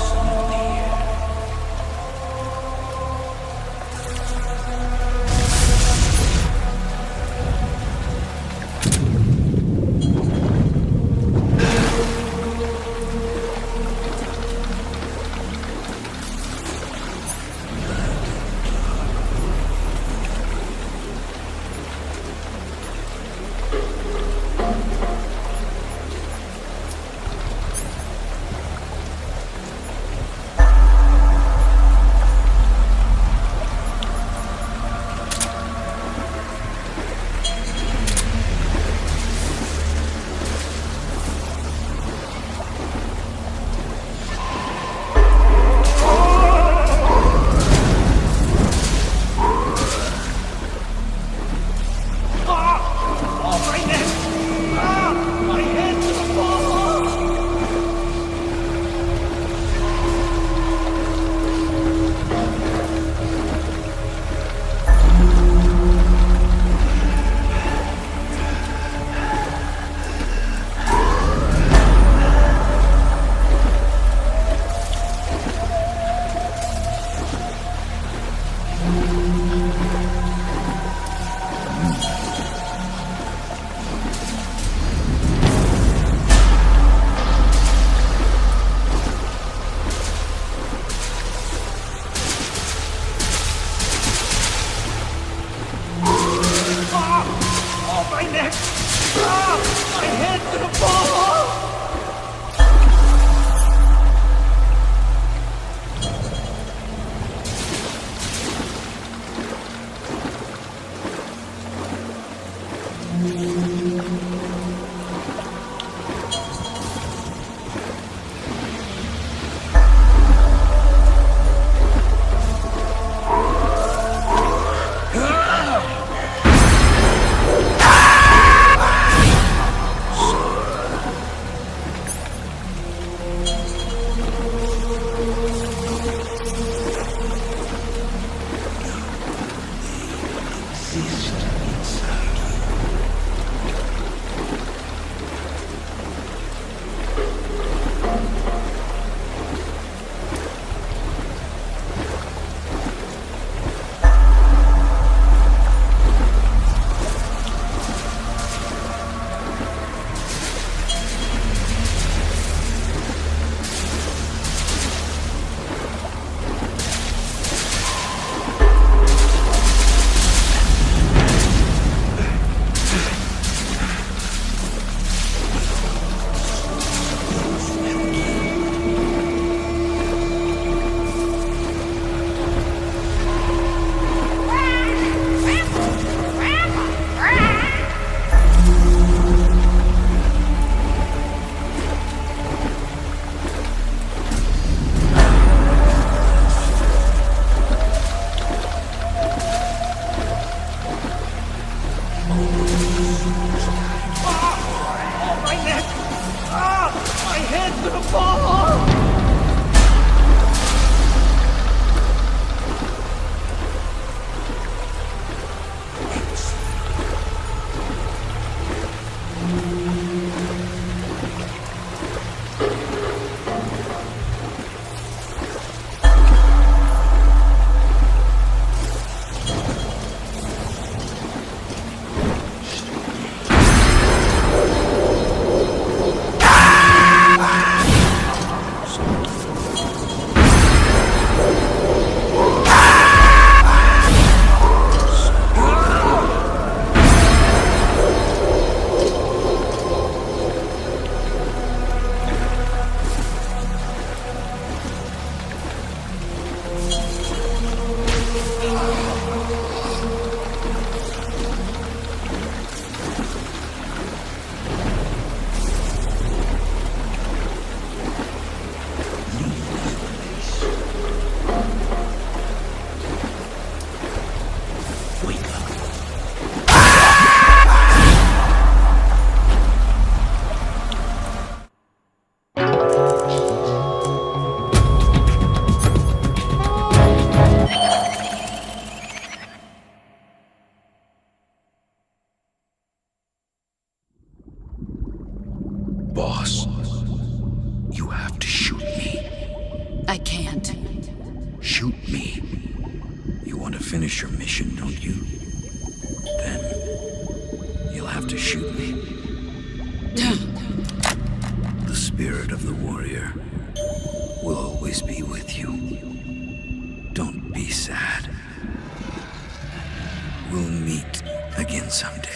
Boss, you have to shoot me. I can't. Shoot me. You want to finish your mission, don't you? Then you'll have to shoot me. The spirit of the warrior will always be with you. Don't be sad. We'll meet again someday.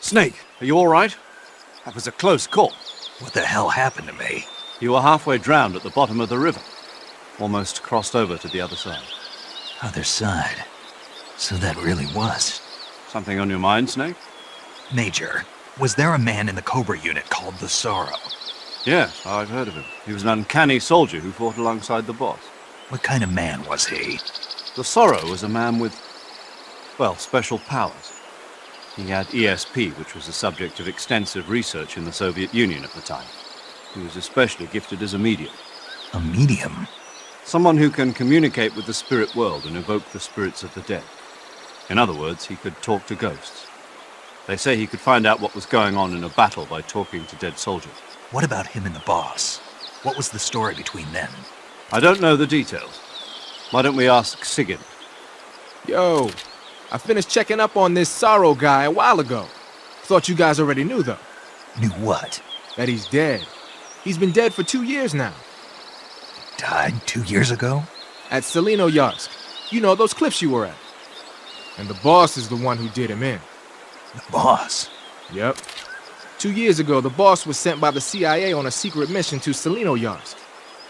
Snake, are you all right? That was a close call. What the hell happened to me? You were halfway drowned at the bottom of the river. Almost crossed over to the other side. Other side. So that really was. Something on your mind, Snake? Major, was there a man in the Cobra unit called the Sorrow? Yes, I've heard of him. He was an uncanny soldier who fought alongside the boss. What kind of man was he? The Sorrow was a man with, well, special powers. He had ESP, which was the subject of extensive research in the Soviet Union at the time. He was especially gifted as a medium. A medium? Someone who can communicate with the spirit world and evoke the spirits of the dead. In other words, he could talk to ghosts. They say he could find out what was going on in a battle by talking to dead soldiers. What about him and the boss? What was the story between them? I don't know the details. Why don't we ask Sigurd? Yo, I finished checking up on this Sorrow guy a while ago. Thought you guys already knew, though. Knew what? That he's dead. He's been dead for 2 years now. Died 2 years ago? At Selino-Yarsk. You know, those cliffs you were at. And the boss is the one who did him in. The boss? Yep. 2 years ago, the boss was sent by the CIA on a secret mission to Selino-Yarsk.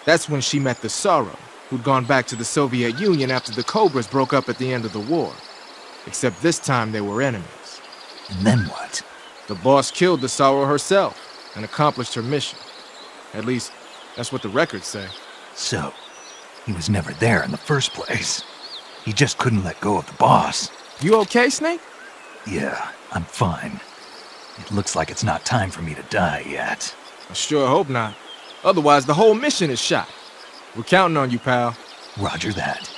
That's when she met the Sorrow, who'd gone back to the Soviet Union after the Cobras broke up at the end of the war. Except this time they were enemies. And then what? The boss killed the Sorrow herself and accomplished her mission. At least, that's what the records say. So, he was never there in the first place. He just couldn't let go of the boss. You okay, Snake? Yeah, I'm fine. It looks like it's not time for me to die yet. I sure hope not. Otherwise, the whole mission is shot. We're counting on you, pal. Roger that.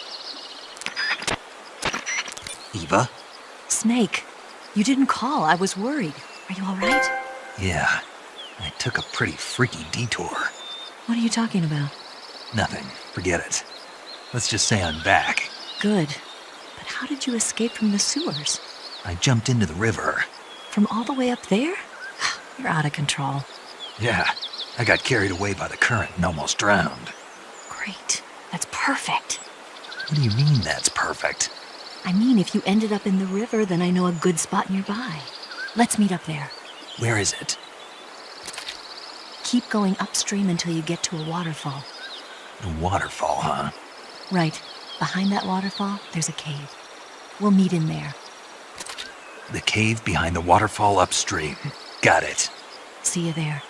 Eva? Snake, you didn't call. I was worried. Are you all right? Yeah, I took a pretty freaky detour. What are you talking about? Nothing. Forget it. Let's just say I'm back. Good. But how did you escape from the sewers? I jumped into the river. From all the way up there? You're out of control. Yeah, I got carried away by the current and almost drowned. Great. That's perfect. What do you mean that's perfect? I mean, if you ended up in the river, then I know a good spot nearby. Let's meet up there. Where is it? Keep going upstream until you get to a waterfall. A waterfall, huh? Right. Behind that waterfall, there's a cave. We'll meet in there. The cave behind the waterfall upstream. Got it. See you there.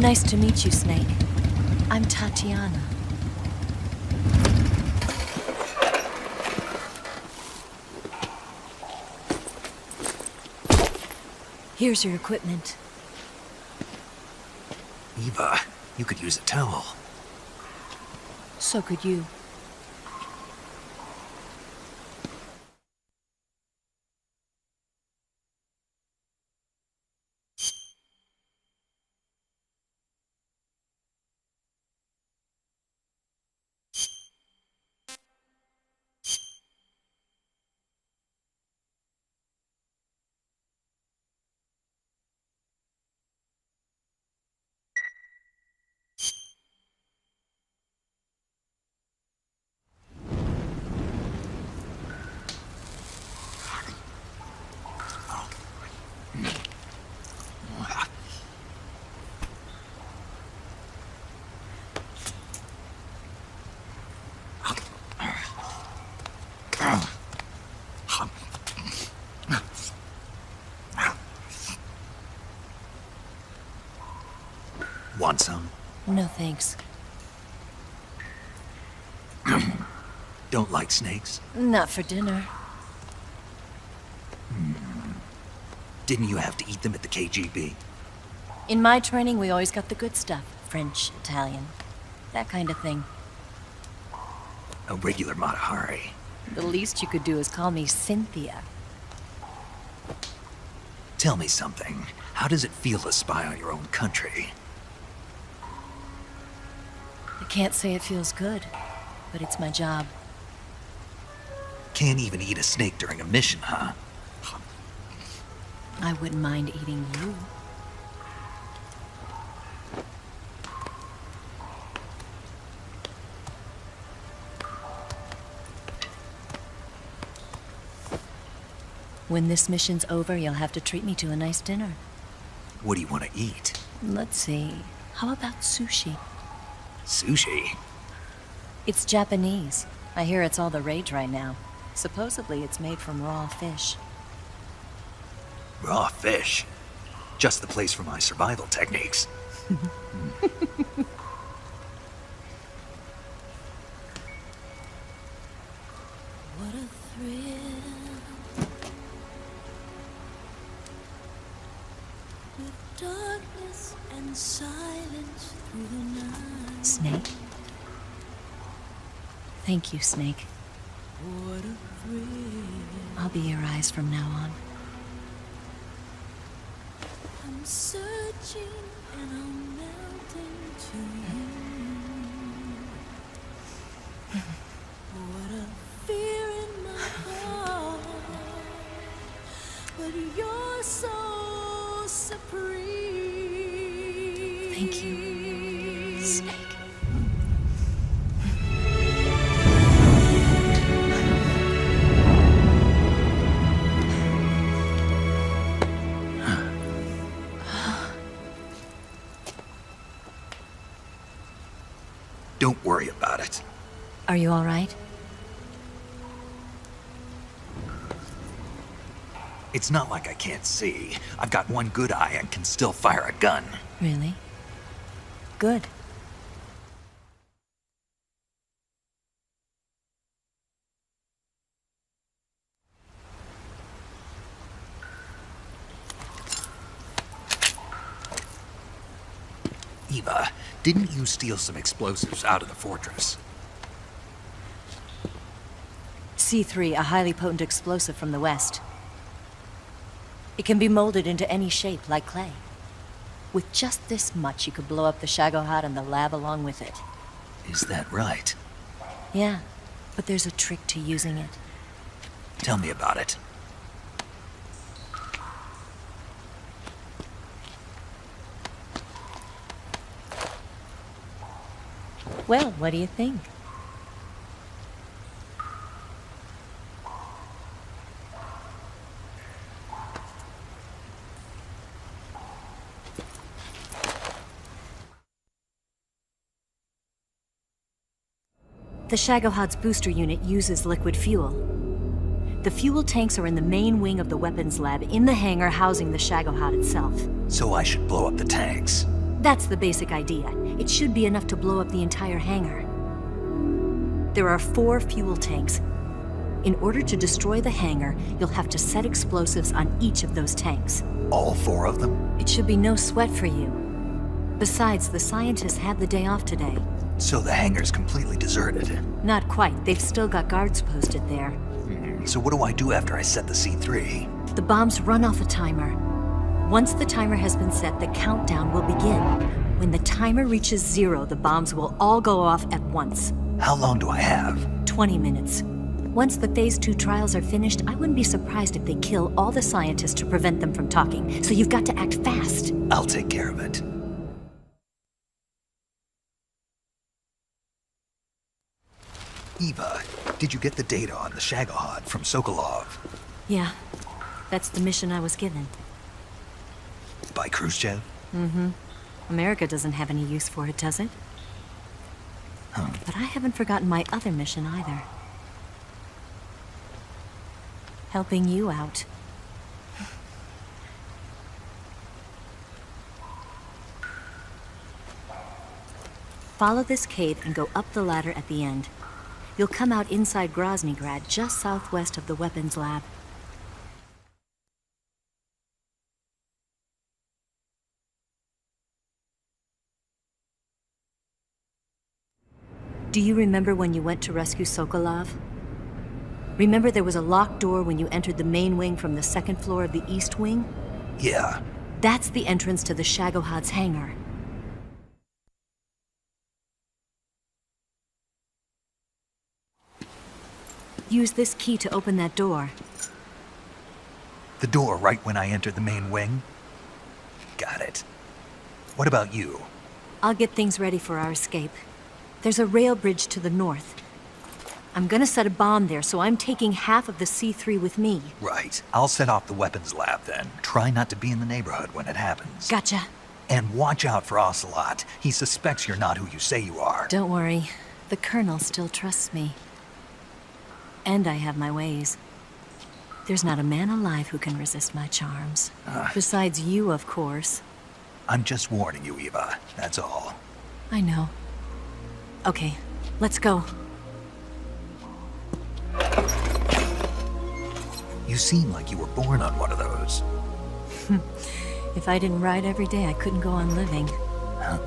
Nice to meet you, Snake. I'm Tatiana. Here's your equipment. Eva, you could use a towel. So could you. Want some? No thanks. Don't like snakes? Not for dinner. Didn't you have to eat them at the KGB? In my training, we always got the good stuff. French, Italian, that kind of thing. A regular Matahari. The least you could do is call me Cynthia. Tell me something. How does it feel to spy on your own country? I can't say it feels good, but it's my job. Can't even eat a snake during a mission, huh? I wouldn't mind eating you. When this mission's over, you'll have to treat me to a nice dinner. What do you want to eat? Let's see. How about sushi? Sushi? It's Japanese. I hear it's all the rage right now. Supposedly it's made from raw fish. Raw fish? Just the place for my survival techniques. What a thrill. With darkness and silence through the night. Snake? Thank you, Snake. What a thrill. I'll be your eyes from now on. I'm searching and I'm melting to you. What a fear in my heart, but you're so supreme. Thank you, Snake. Don't worry about it. Are you all right? It's not like I can't see. I've got one good eye and can still fire a gun. Really? Good. Eva, didn't you steal some explosives out of the fortress? C3, a highly potent explosive from the west. It can be molded into any shape, like clay. With just this much, you could blow up the Shagohod and the lab along with it. Is that right? Yeah, but there's a trick to using it. Tell me about it. Well, what do you think? The Shagohod's booster unit uses liquid fuel. The fuel tanks are in the main wing of the weapons lab in the hangar housing the Shagohod itself. So I should blow up the tanks. That's the basic idea. It should be enough to blow up the entire hangar. There are 4 fuel tanks. In order to destroy the hangar, you'll have to set explosives on each of those tanks. All 4 of them? It should be no sweat for you. Besides, the scientists had the day off today. So the hangar's completely deserted. Not quite. They've still got guards posted there. So what do I do after I set the C3? The bombs run off a timer. Once the timer has been set, the countdown will begin. When the timer reaches 0, the bombs will all go off at once. How long do I have? 20 minutes. Once the Phase 2 trials are finished, I wouldn't be surprised if they kill all the scientists to prevent them from talking. So you've got to act fast. I'll take care of it. Eva, did you get the data on the Shagohod from Sokolov? Yeah, that's the mission I was given. By Khrushchev? Mm-hmm. America doesn't have any use for it, does it? But I haven't forgotten my other mission either. Helping you out. Follow this cave and go up the ladder at the end. You'll come out inside Groznygrad, just southwest of the weapons lab. Do you remember when you went to rescue Sokolov? Remember there was a locked door when you entered the main wing from the 2nd floor of the East Wing? Yeah. That's the entrance to the Shagohod's hangar. Use this key to open that door. The door right when I entered the main wing? Got it. What about you? I'll get things ready for our escape. There's a rail bridge to the north. I'm gonna set a bomb there, so I'm taking half of the C3 with me. Right. I'll set off the weapons lab then. Try not to be in the neighborhood when it happens. Gotcha. And watch out for Ocelot. He suspects you're not who you say you are. Don't worry. The Colonel still trusts me. And I have my ways. There's not a man alive who can resist my charms. Besides you, of course. I'm just warning you, Eva. That's all. I know. Okay, let's go. You seem like you were born on one of those. If I didn't ride every day, I couldn't go on living. Huh?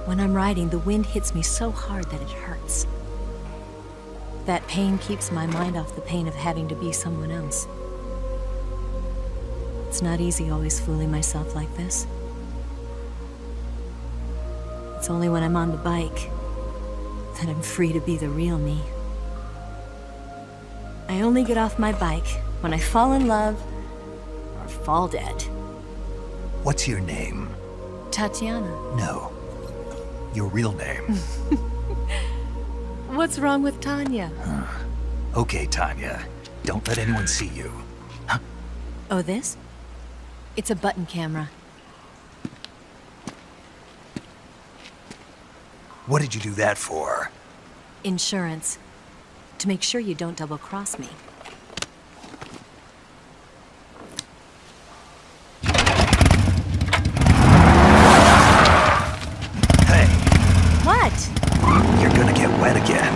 When I'm riding, the wind hits me so hard that it hurts. That pain keeps my mind off the pain of having to be someone else. It's not easy always fooling myself like this. It's only when I'm on the bike that I'm free to be the real me. I only get off my bike when I fall in love or fall dead. What's your name? Tatiana. No. Your real name. What's wrong with Tanya? Okay, Tanya. Don't let anyone see you. Huh? Oh, this? It's a button camera. What did you do that for? Insurance. To make sure you don't double-cross me. Hey. What? You're gonna get wet again.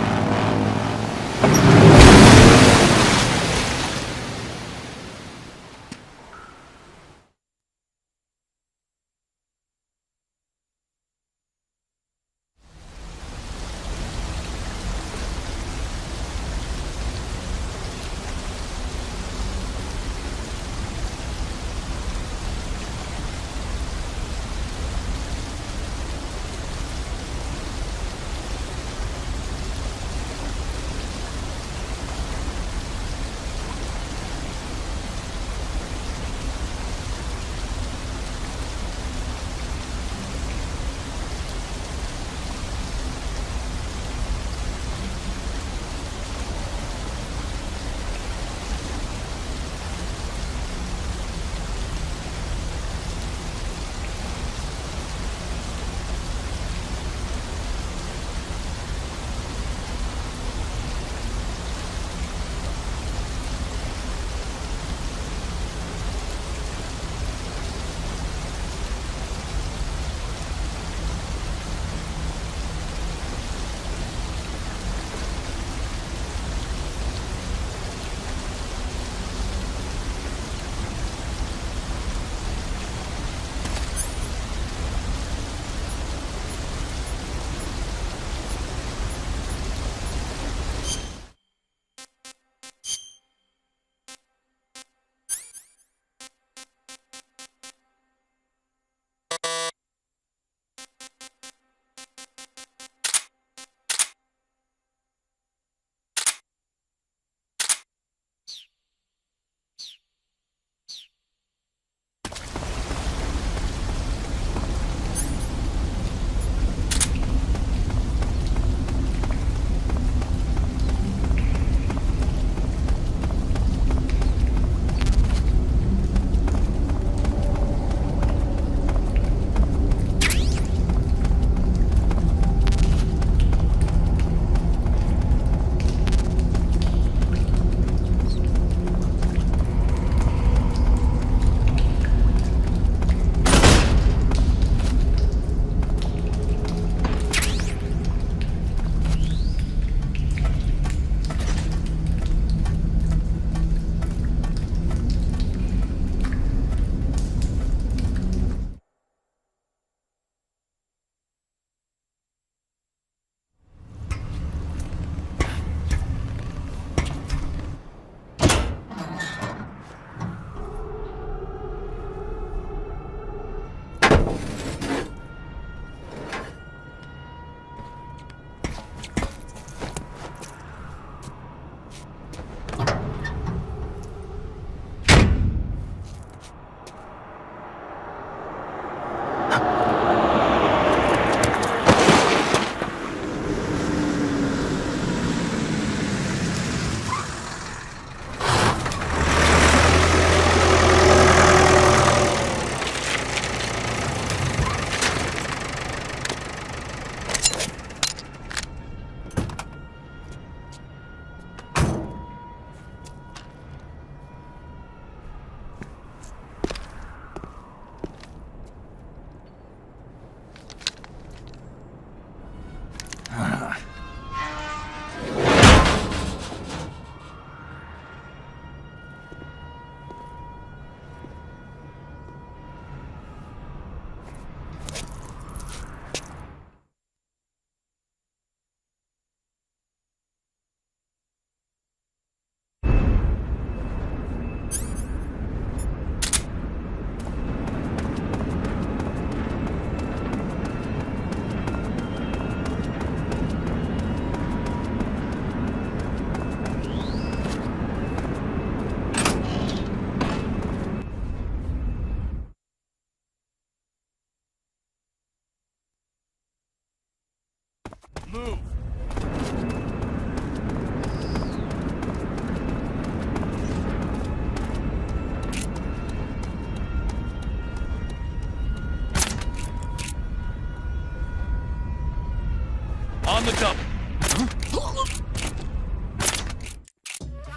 on the double.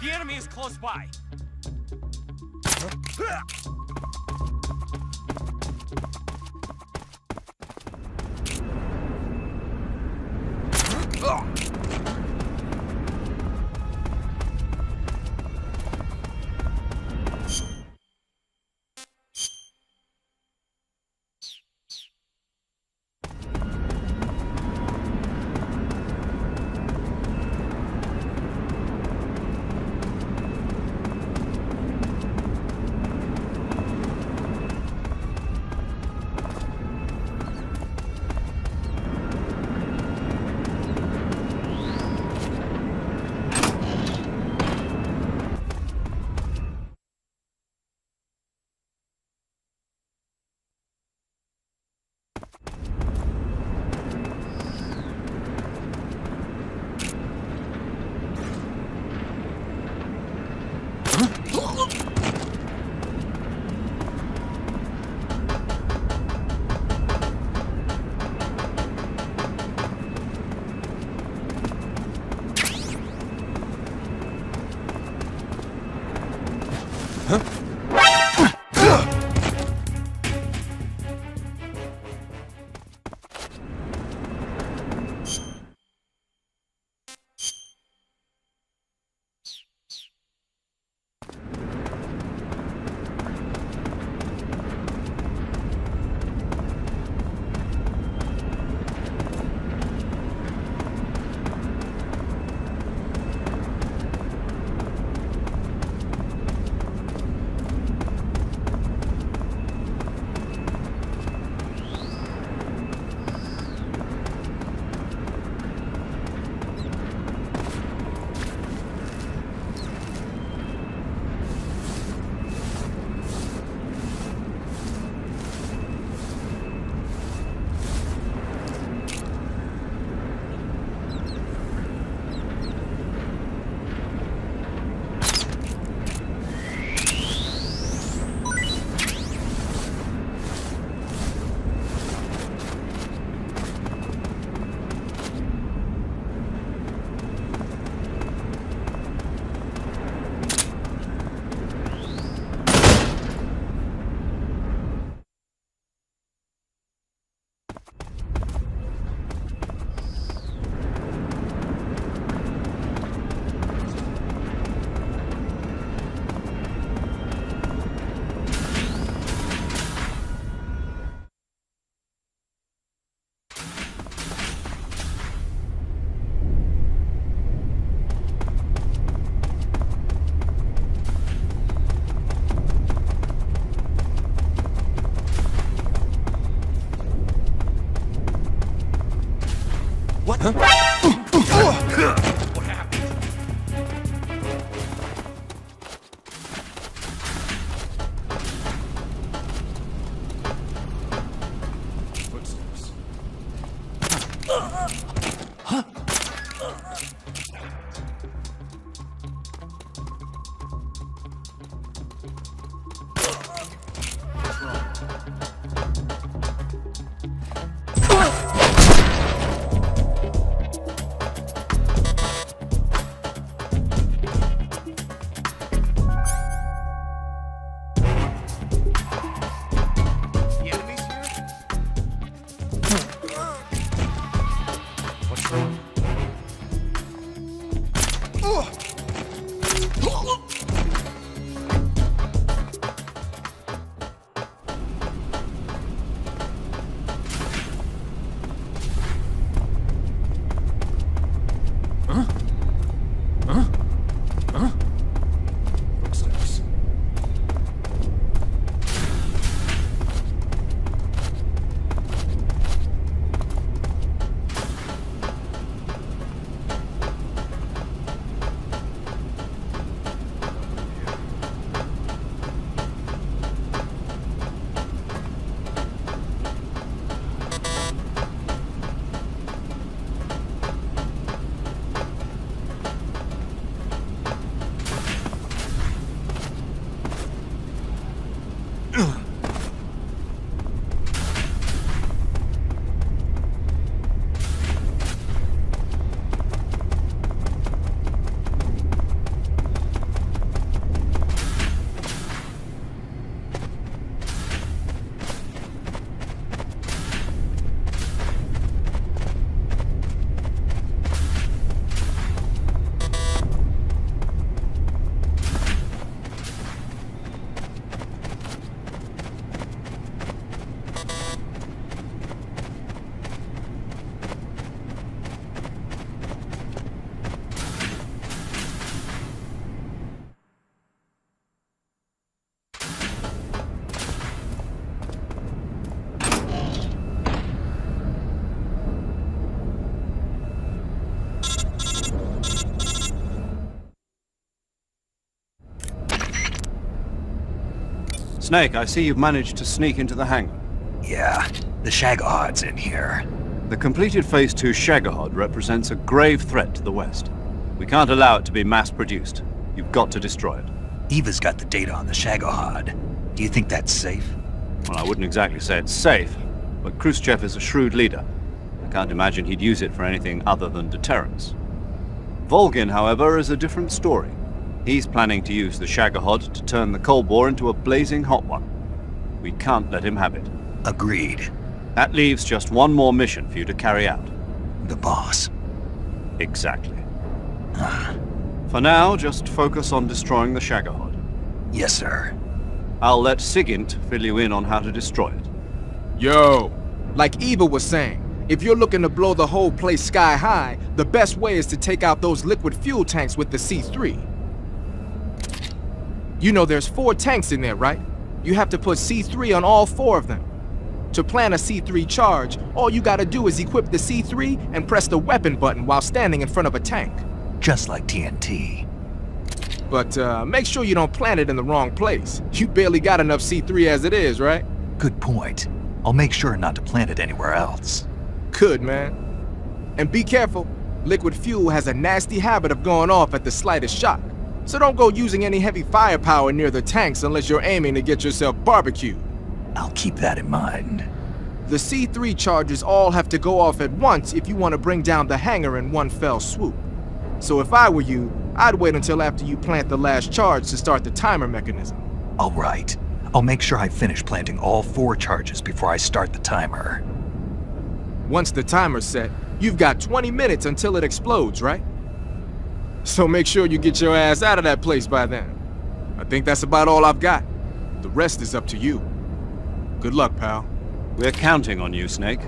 The enemy is close by. What? What happened? Footsteps. Huh? What's wrong? Snake, I see you've managed to sneak into the hangar. Yeah, the Shagohod's in here. The completed Phase 2 Shagahod represents a grave threat to the West. We can't allow it to be mass-produced. You've got to destroy it. Eva's got the data on the Shagohod. Do you think that's safe? Well, I wouldn't exactly say it's safe, but Khrushchev is a shrewd leader. I can't imagine he'd use it for anything other than deterrence. Volgin, however, is a different story. He's planning to use the Shagahod to turn the Cold War into a blazing hot one. We can't let him have it. Agreed. That leaves just one more mission for you to carry out. The boss. Exactly. For now, just focus on destroying the Shagahod. Yes, sir. I'll let Sigint fill you in on how to destroy it. Yo, like Eva was saying, if you're looking to blow the whole place sky high, the best way is to take out those liquid fuel tanks with the C3. You know there's 4 tanks in there, right? You have to put C3 on all 4 of them. To plan a C3 charge, all you gotta do is equip the C3 and press the weapon button while standing in front of a tank. Just like TNT. But make sure you don't plant it in the wrong place. You barely got enough C3 as it is, right? Good point. I'll make sure not to plant it anywhere else. Good, man. And be careful. Liquid fuel has a nasty habit of going off at the slightest shock. So don't go using any heavy firepower near the tanks unless you're aiming to get yourself barbecued. I'll keep that in mind. The C3 charges all have to go off at once if you want to bring down the hangar in one fell swoop. So if I were you, I'd wait until after you plant the last charge to start the timer mechanism. All right. I'll make sure I finish planting all 4 charges before I start the timer. Once the timer's set, you've got 20 minutes until it explodes, right? So make sure you get your ass out of that place by then. I think that's about all I've got. The rest is up to you. Good luck, pal. We're counting on you, Snake.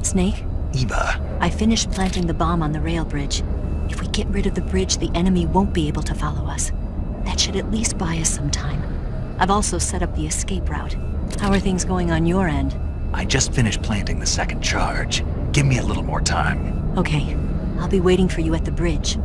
Snake? Eva. I finished planting the bomb on the rail bridge. If we get rid of the bridge, the enemy won't be able to follow us. That should at least buy us some time. I've also set up the escape route. How are things going on your end? I just finished planting the 2nd charge. Give me a little more time. Okay. I'll be waiting for you at the bridge.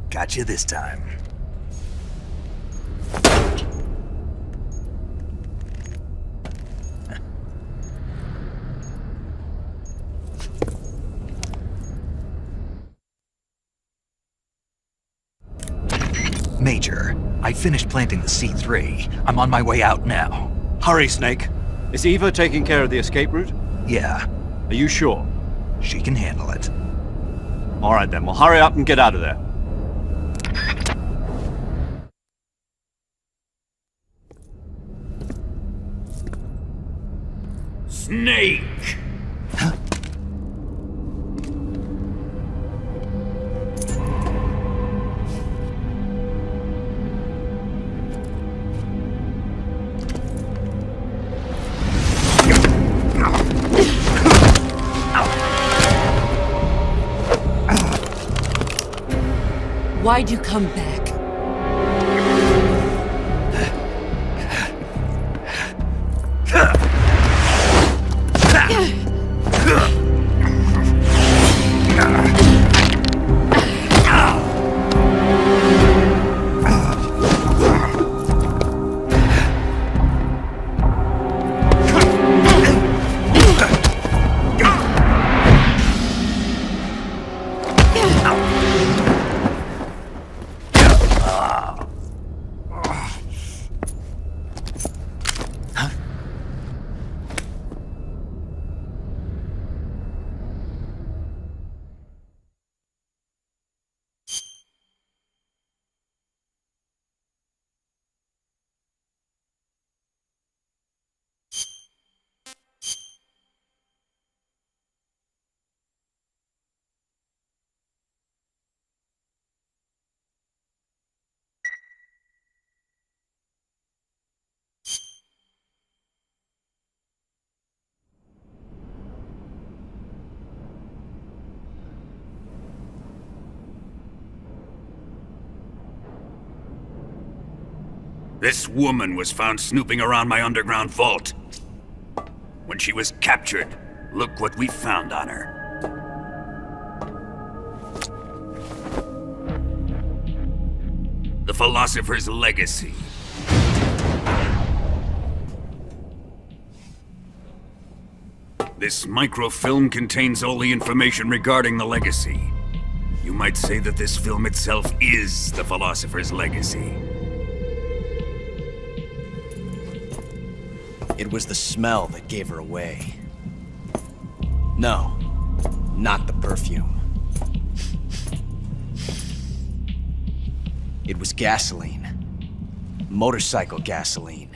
Got you this time. Major, I finished planting the C3. I'm on my way out now. Hurry, Snake. Is Eva taking care of the escape route? Yeah, Are you sure? she can handle it. All right then, well hurry up and get out of there. Snake! Why'd you come back? This woman was found snooping around my underground vault. When she was captured, look what we found on her. The Philosopher's Legacy. This microfilm contains all the information regarding the Legacy. You might say that this film itself is the Philosopher's Legacy. It was the smell that gave her away. No, not the perfume. It was gasoline. Motorcycle gasoline.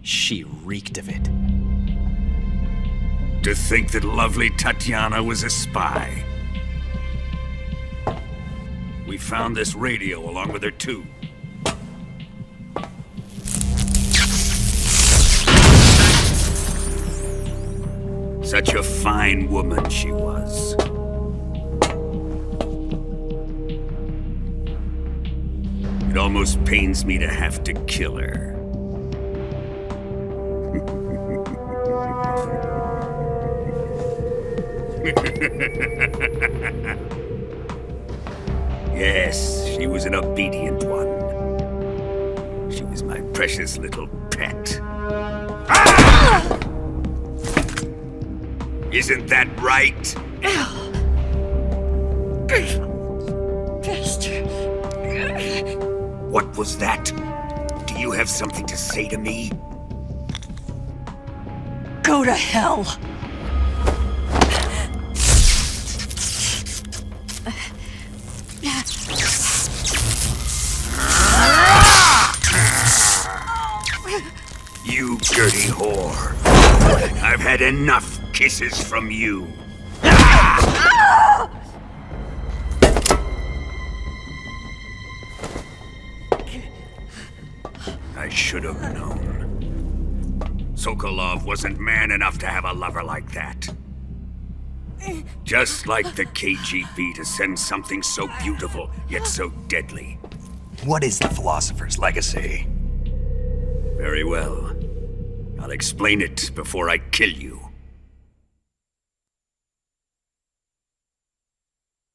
She reeked of it. To think that lovely Tatiana was a spy. We found this radio along with her too. Such a fine woman she was. It almost pains me to have to kill her. Yes, she was an obedient one. She was my precious little pet. Ah! Isn't that right? What was that? Do you have something to say to me? Go to hell! You dirty whore. I've had enough kisses from you. I should have known. Sokolov wasn't man enough to have a lover like that. Just like the KGB to send something so beautiful, yet so deadly. What is the Philosopher's Legacy? Very well. I'll explain it before I kill you.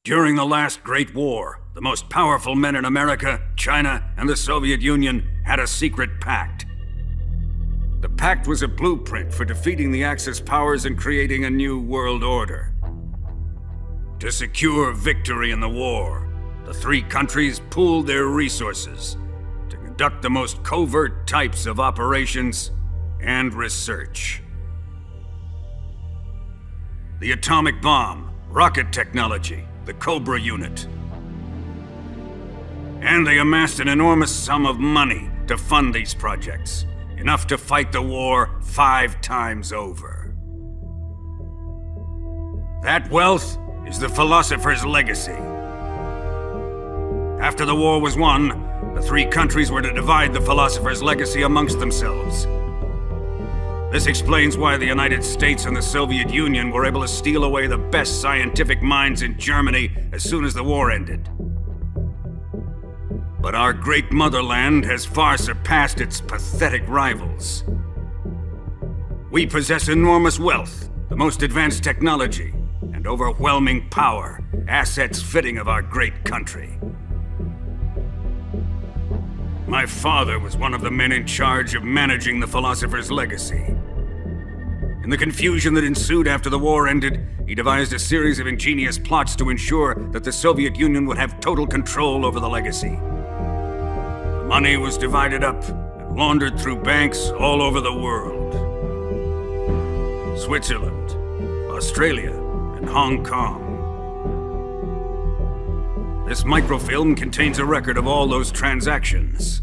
During the last Great War, the most powerful men in America, China, and the Soviet Union had a secret pact. The pact was a blueprint for defeating the Axis powers and creating a new world order. To secure victory in the war, the three countries pooled their resources to conduct the most covert types of operations and research. The atomic bomb, rocket technology, the Cobra unit. And they amassed an enormous sum of money to fund these projects, enough to fight the war 5 times over. That wealth is the philosopher's legacy. After the war was won, the three countries were to divide the philosopher's legacy amongst themselves. This explains why the United States and the Soviet Union were able to steal away the best scientific minds in Germany as soon as the war ended. But our great motherland has far surpassed its pathetic rivals. We possess enormous wealth, the most advanced technology, and overwhelming power, assets fitting of our great country. My father was one of the men in charge of managing the philosopher's legacy. In the confusion that ensued after the war ended, he devised a series of ingenious plots to ensure that the Soviet Union would have total control over the legacy. The money was divided up and laundered through banks all over the world. Switzerland, Australia, and Hong Kong. This microfilm contains a record of all those transactions.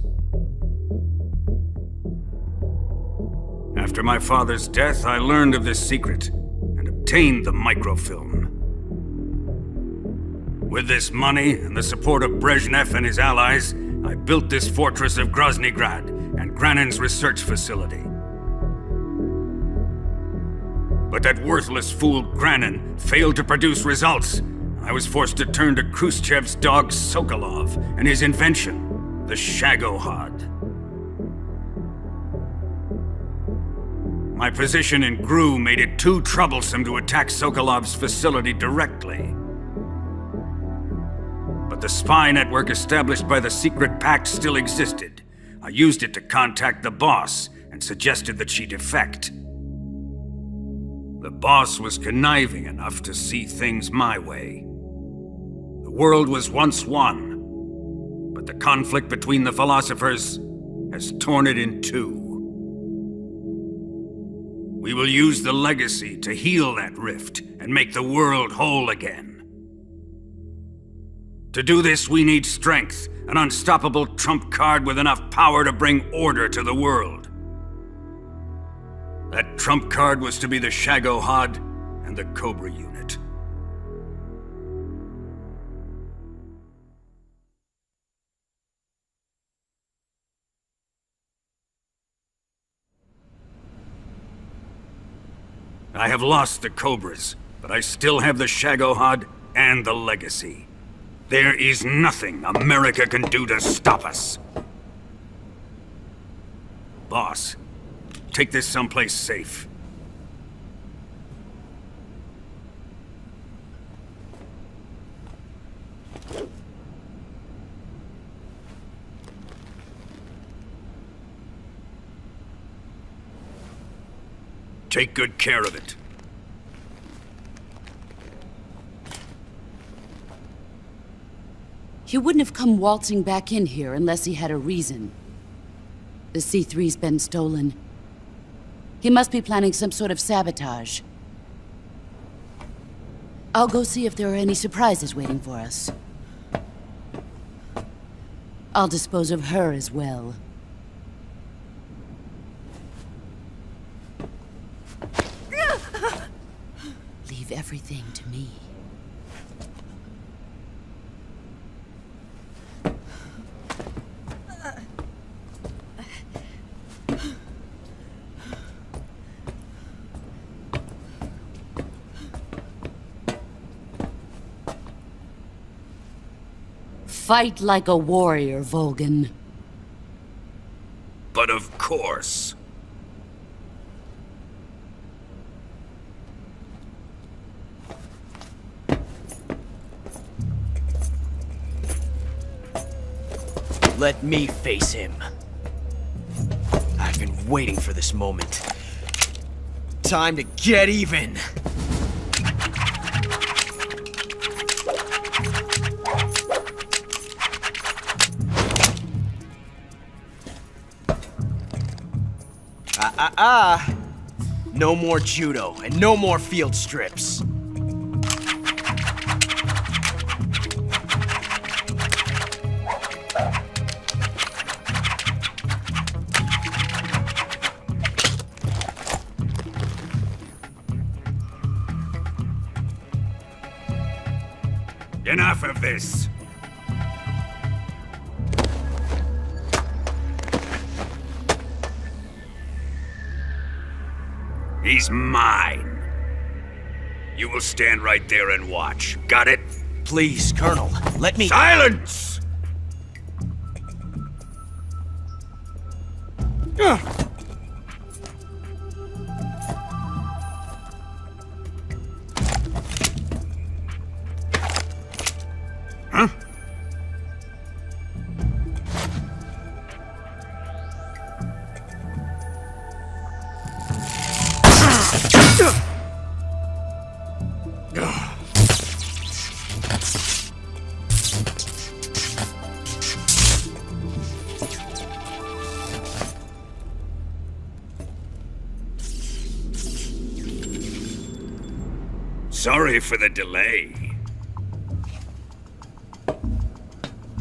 After my father's death, I learned of this secret and obtained the microfilm. With this money and the support of Brezhnev and his allies, I built this fortress of Groznygrad and Granin's research facility. But that worthless fool Granin failed to produce results. I was forced to turn to Khrushchev's dog Sokolov and his invention, the Shagohod. My position in GRU made it too troublesome to attack Sokolov's facility directly. But the spy network established by the secret pact still existed. I used it to contact the boss and suggested that she defect. The boss was conniving enough to see things my way. The world was once one, but the conflict between the philosophers has torn it in two. We will use the legacy to heal that rift and make the world whole again. To do this, we need strength, an unstoppable trump card with enough power to bring order to the world. That trump card was to be the Shagohod and the Cobra unit. I have lost the Cobras, but I still have the Shagohod and the legacy. There is nothing America can do to stop us. Boss, take this someplace safe. Take good care of it. He wouldn't have come waltzing back in here unless he had a reason. The C3's been stolen. He must be planning some sort of sabotage. I'll go see if there are any surprises waiting for us. I'll dispose of her as well. Leave everything to me. Fight like a warrior, Volgan. But of course. Let me face him. I've been waiting for this moment. Time to get even! No more judo, and no more field strips. Enough of this! He's mine. You will stand right there and watch. Got it? Please, Colonel, let me— Silence! Huh? Sorry for the delay.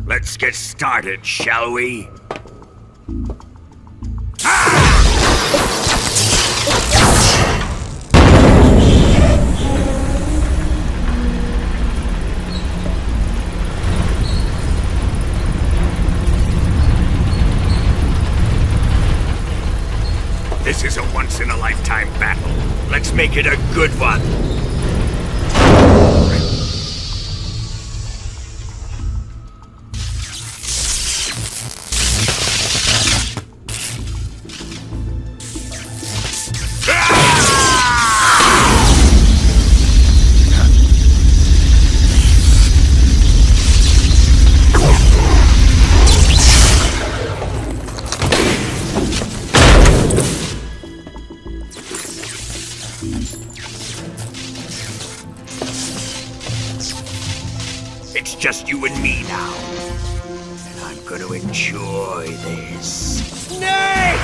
Let's get started, shall we? This is a once-in-a-lifetime battle. Let's make it a good one. It's just you and me now. And I'm gonna enjoy this. Snake!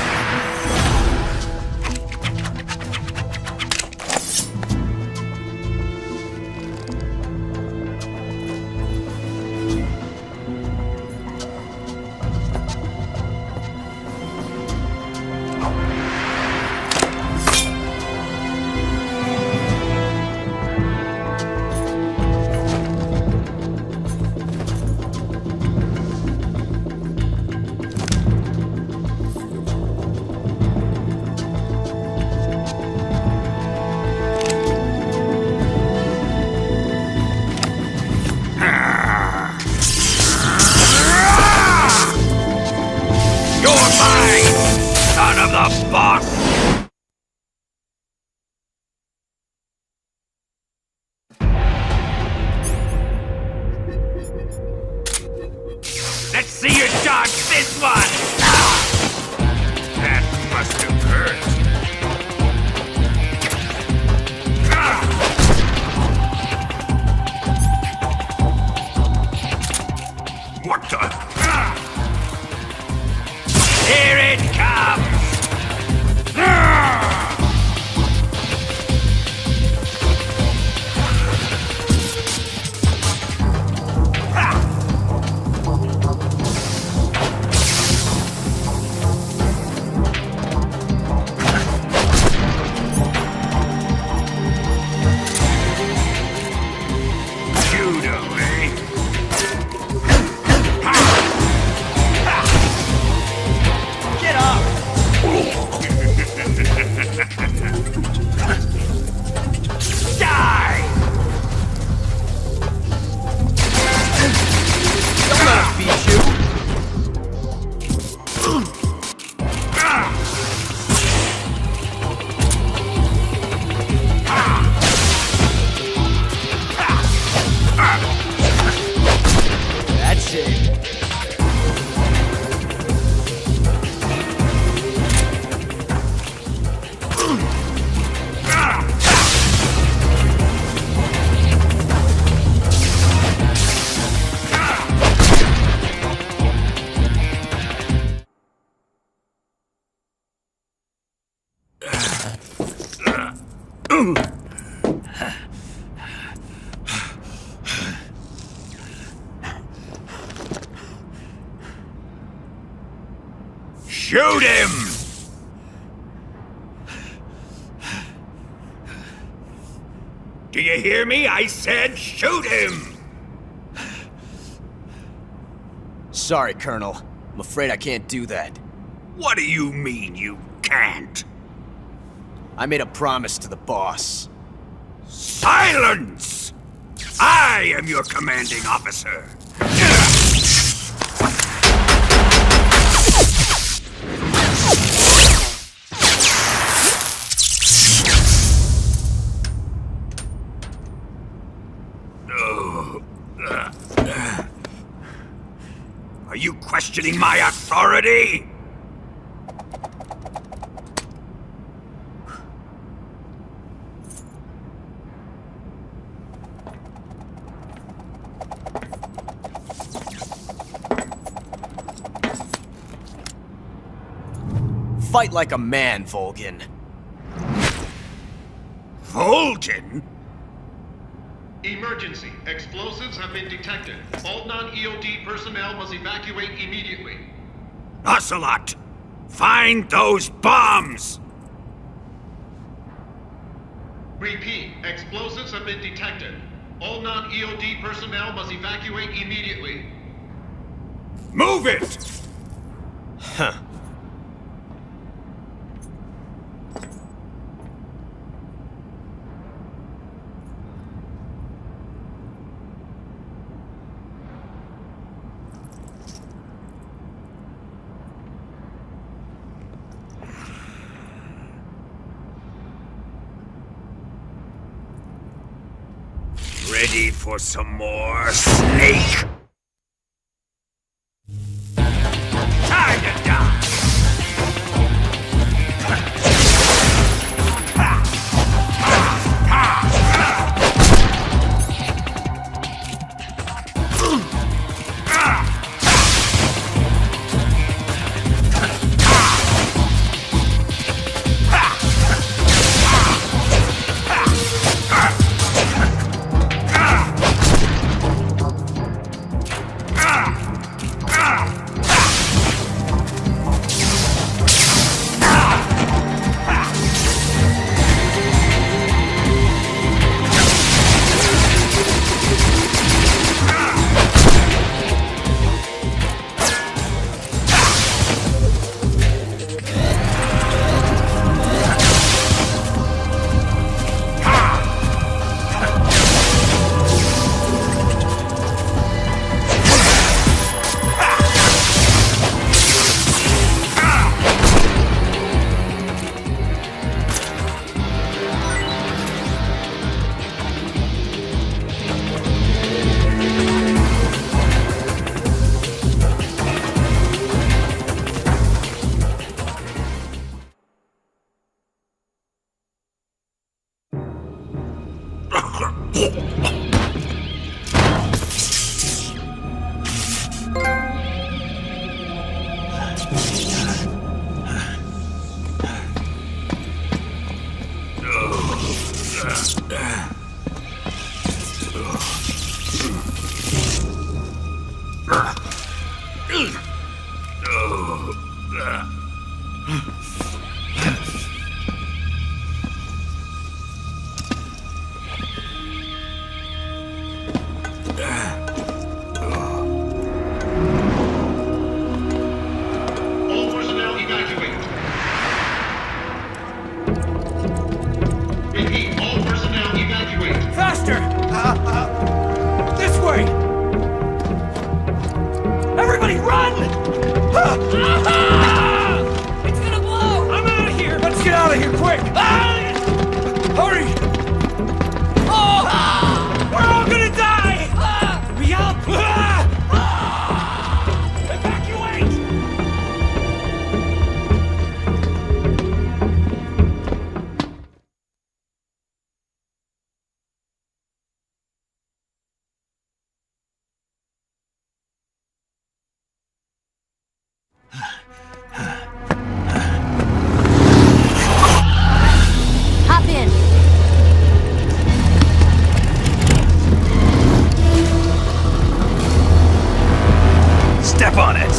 Let's see you dodge this one! That must have hurt. What the? Here it comes! Shoot him! Do you hear me? I said shoot him! Sorry, Colonel. I'm afraid I can't do that. What do you mean you can't? I made a promise to the boss. Silence! I am your commanding officer. Are you questioning my authority? Fight like a man, Volgin. Volgin? Emergency. Explosives have been detected. All non-EOD personnel must evacuate immediately. Ocelot! Find those bombs! Repeat. Explosives have been detected. All non-EOD personnel must evacuate immediately. Move it! Huh. Ready for some more, Snake? Time to die! All personnel evacuate. Repeat. All personnel evacuate. Faster! This way! Everybody run! It's gonna blow! I'm out of here! Let's get out of here quick! Hurry! We're all gonna die! Be up! Evacuate! Hop in. Step on it!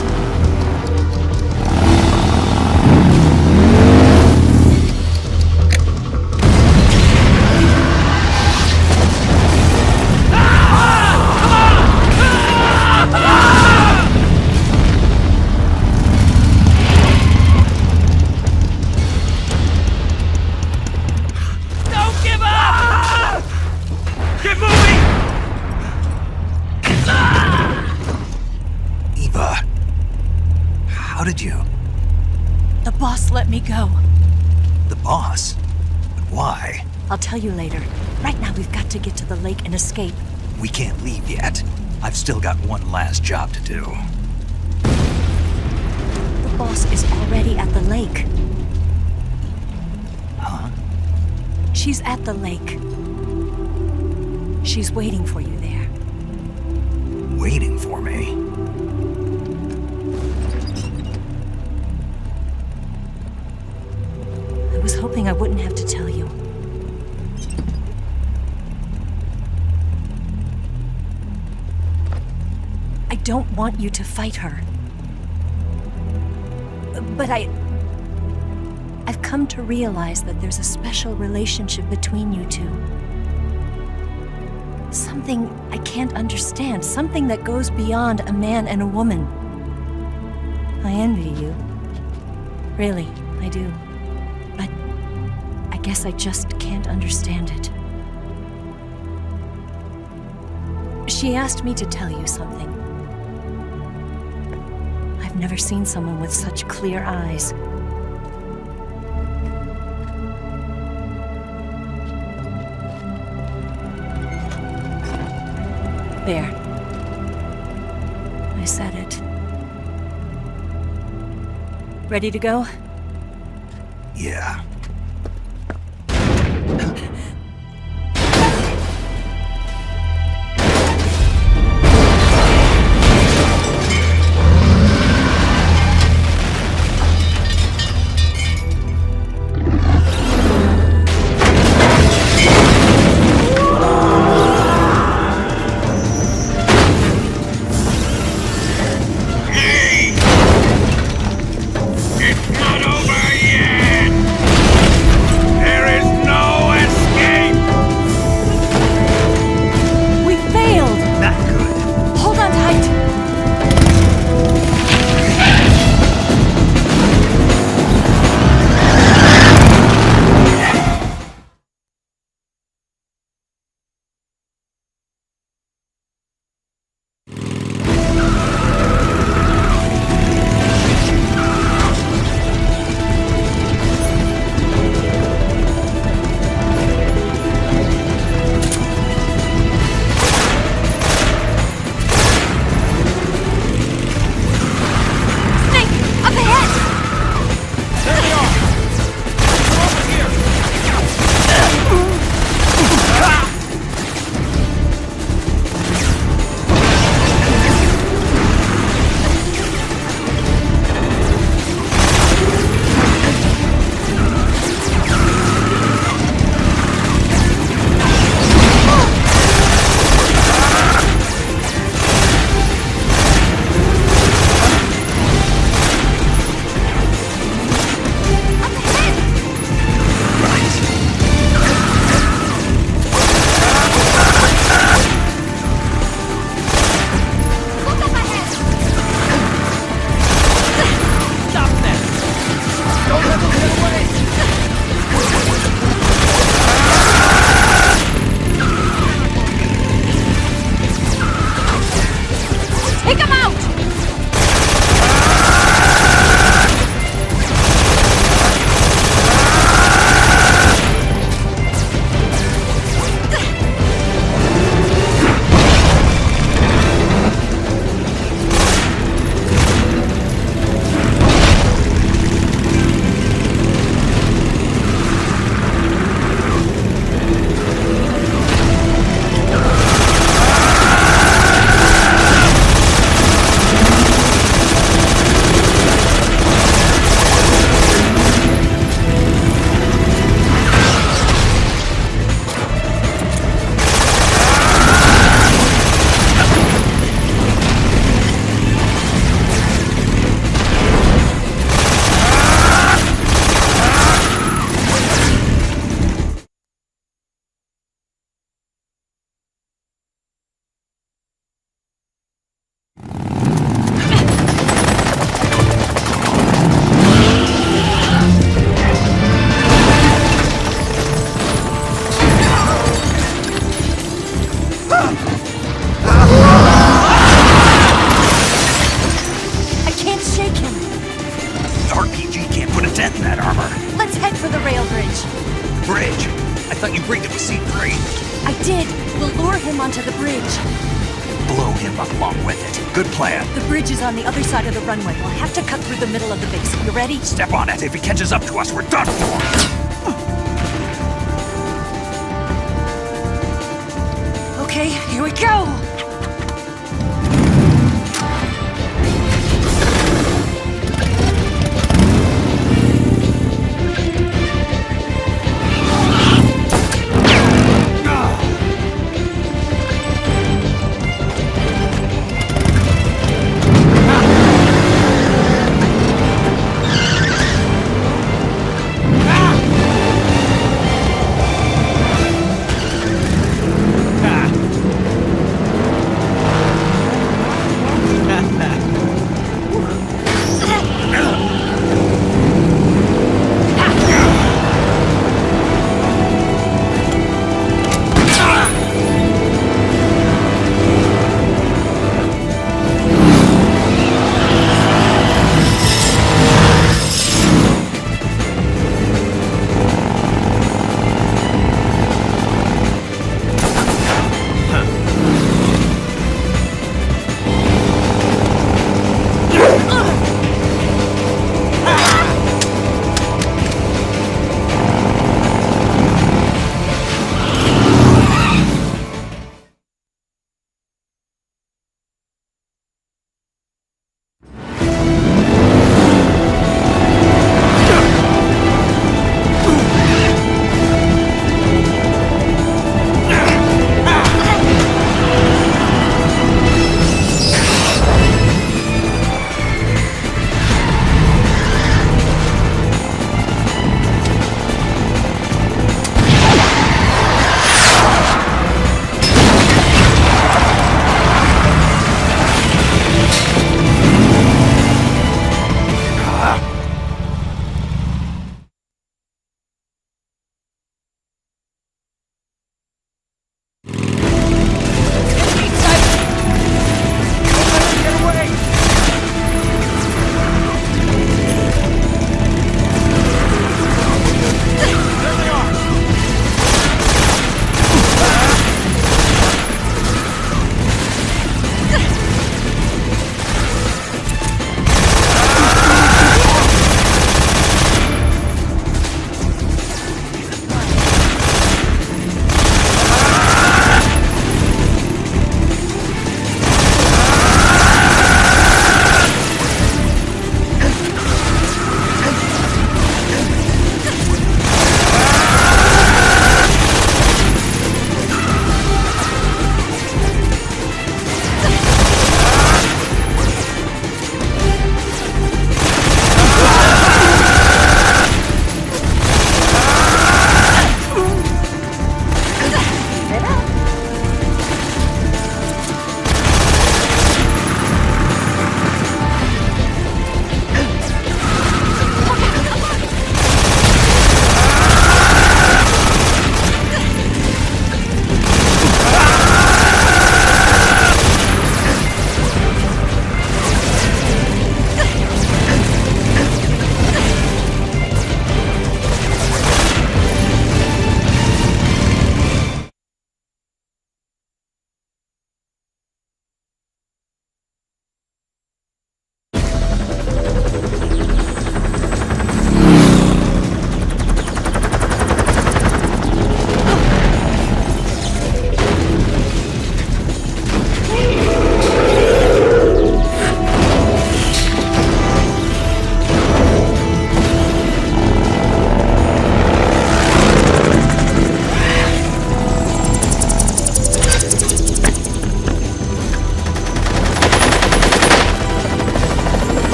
did you? The boss let me go. The boss? But why? I'll tell you later. Right now, we've got to get to the lake and escape. We can't leave yet. I've still got one last job to do. The boss is already at the lake. Huh? She's at the lake. She's waiting for you there. Waiting for me? I was hoping I wouldn't have to tell you. I don't want you to fight her. But I've come to realize that there's a special relationship between you two. Something I can't understand, something that goes beyond a man and a woman. I envy you. Really, I do. But I guess I just can't understand it. She asked me to tell you something. I've never seen someone with such clear eyes. There. I said it. Ready to go? Yeah. It's not over yet! Good plan. The bridge is on the other side of the runway. We'll have to cut through the middle of the base. You ready? Step on it. If he catches up to us, we're done for. Okay, here we go!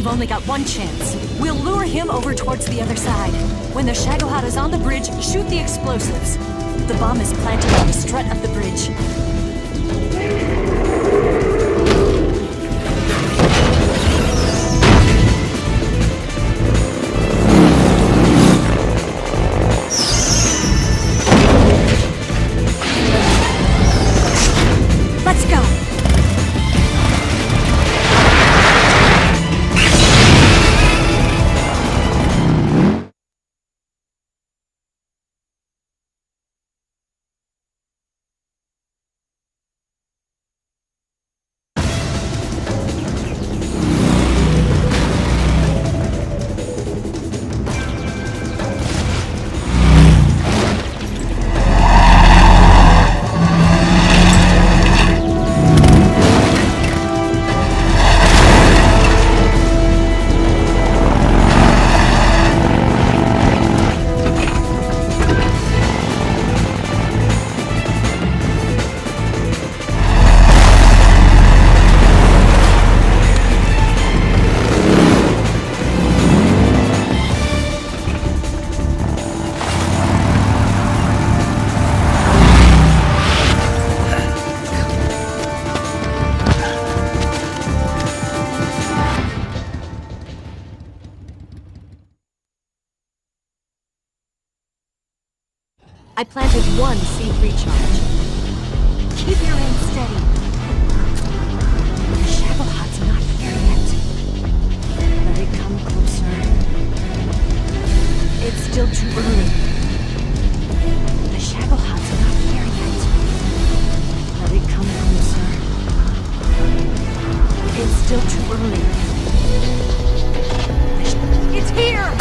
We've only got one chance. We'll lure him over towards the other side. When the Shagohod is on the bridge, shoot the explosives. The bomb is planted on the strut of the bridge. Let's go! I planted one C3 charge. Keep your aim steady. The Shagohod's not here yet. Let it come closer. It's still too early. The Shagohod's not here yet. Let it come closer. It's still too early. It's here!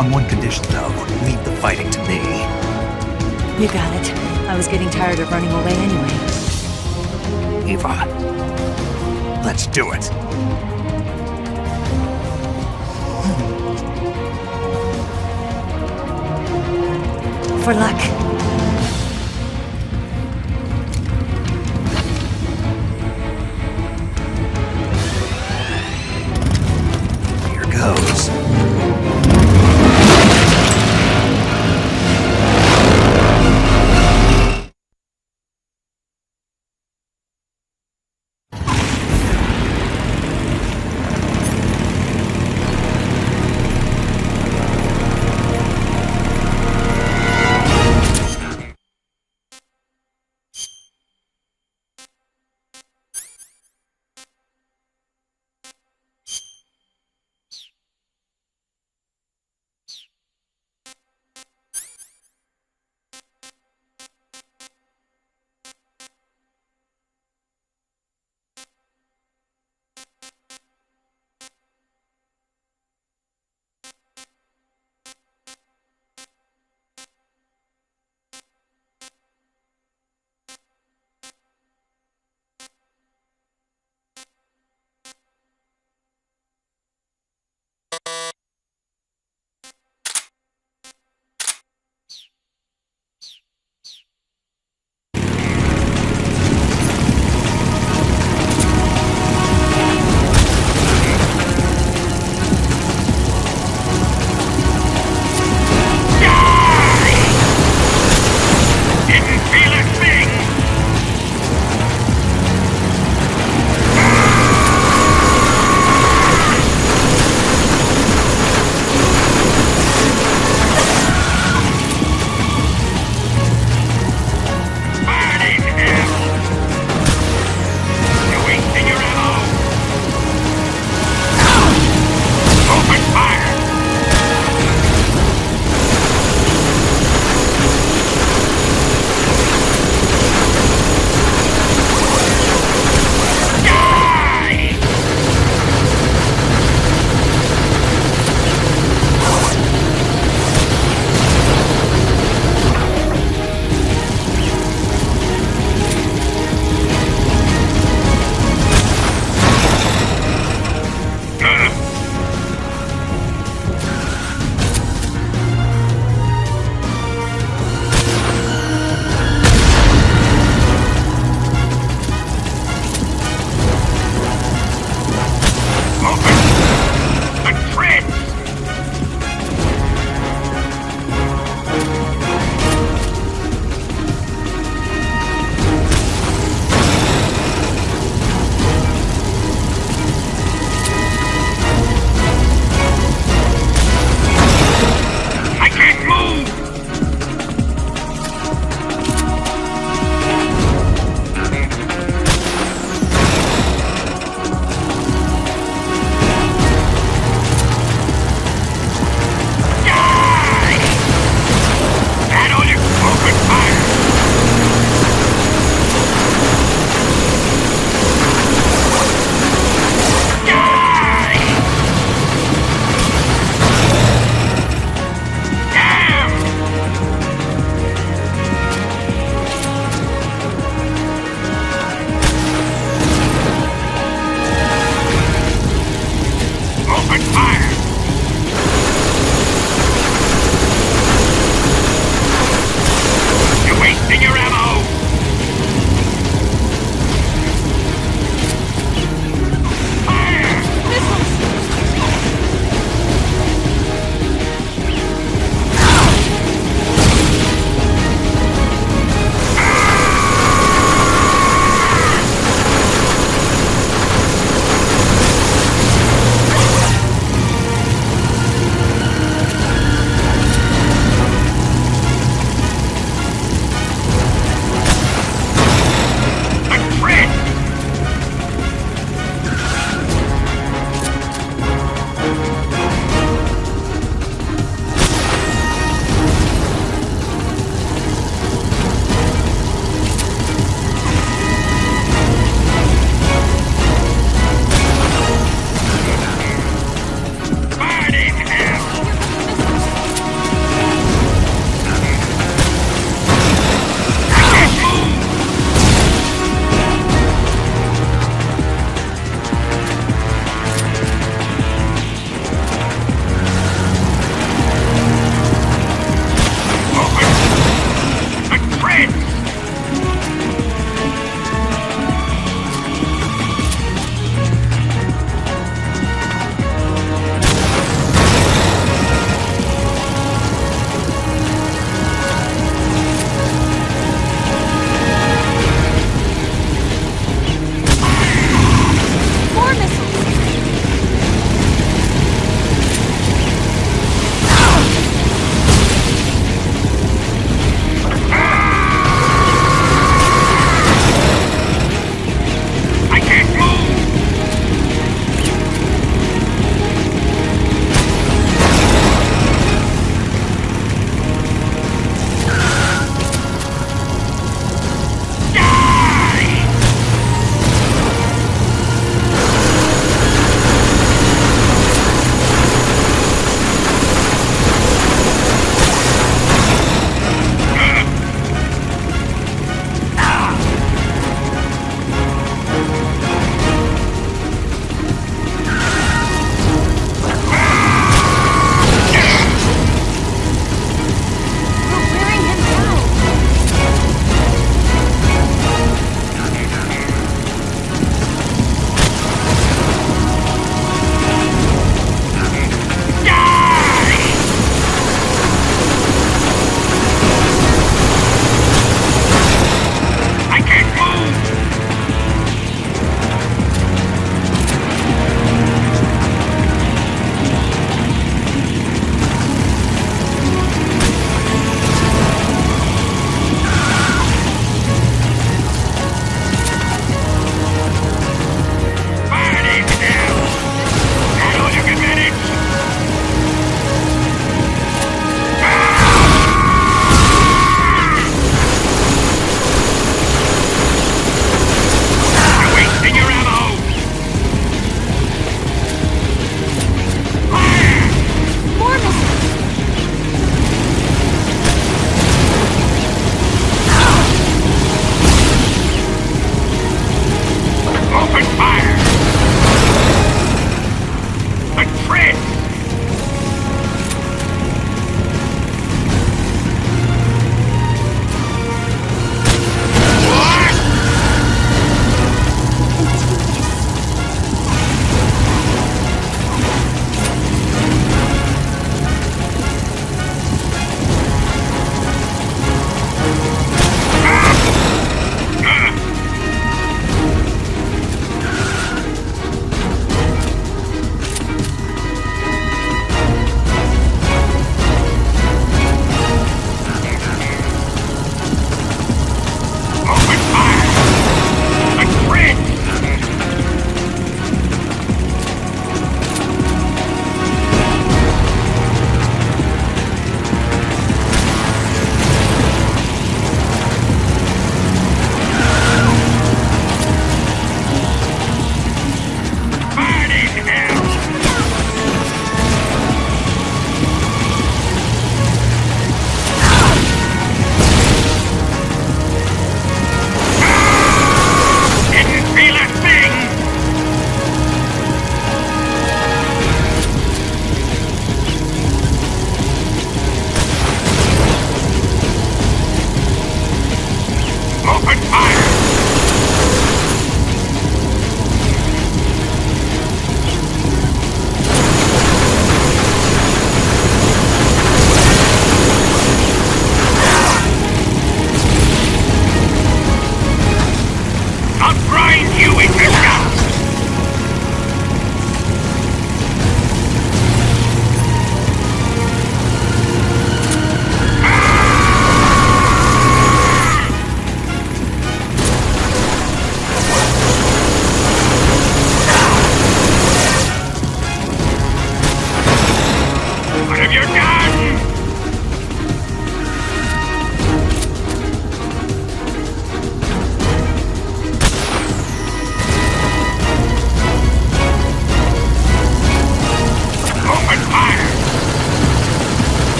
On one condition, though. Leave the fighting to me. You got it. I was getting tired of running away anyway. Eva, let's do it. For luck. Here goes.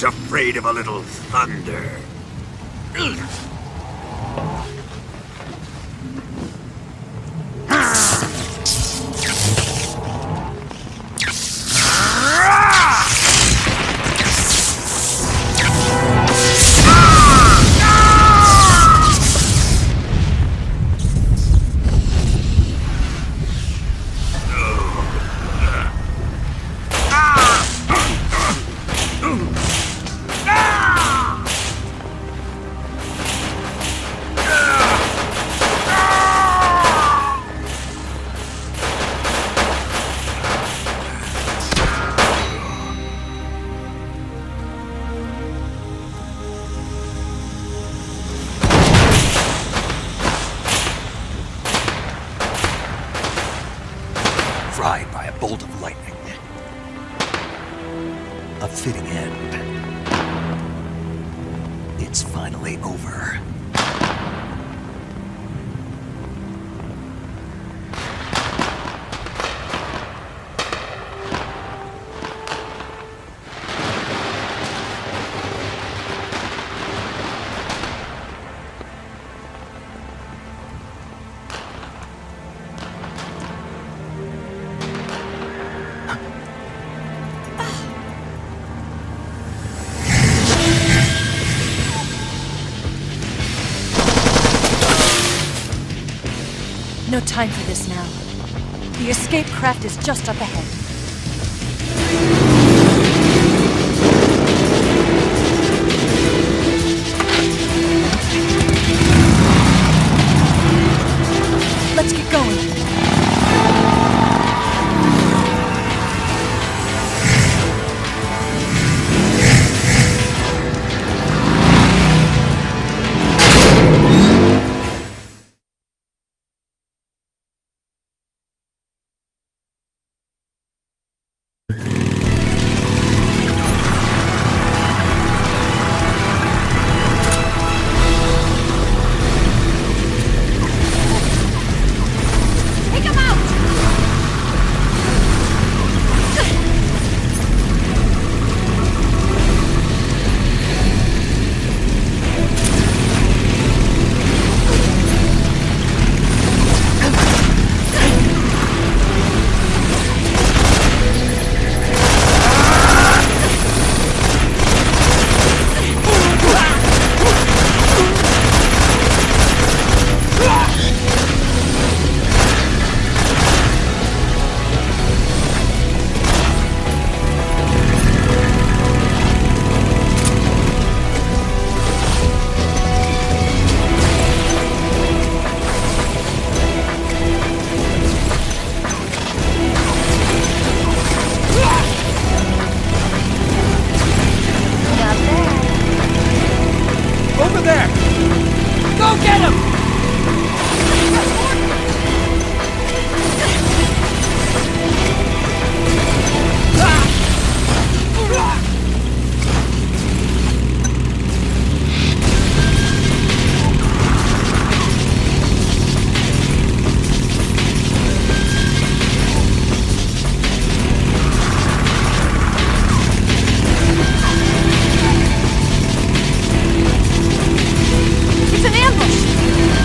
Who's afraid of a little thunder? Fried by a bolt of lightning. A fitting end. It's finally over. No time for this now. The escape craft is just up ahead. Let's get going. Over there! Go get him! It's an ambush!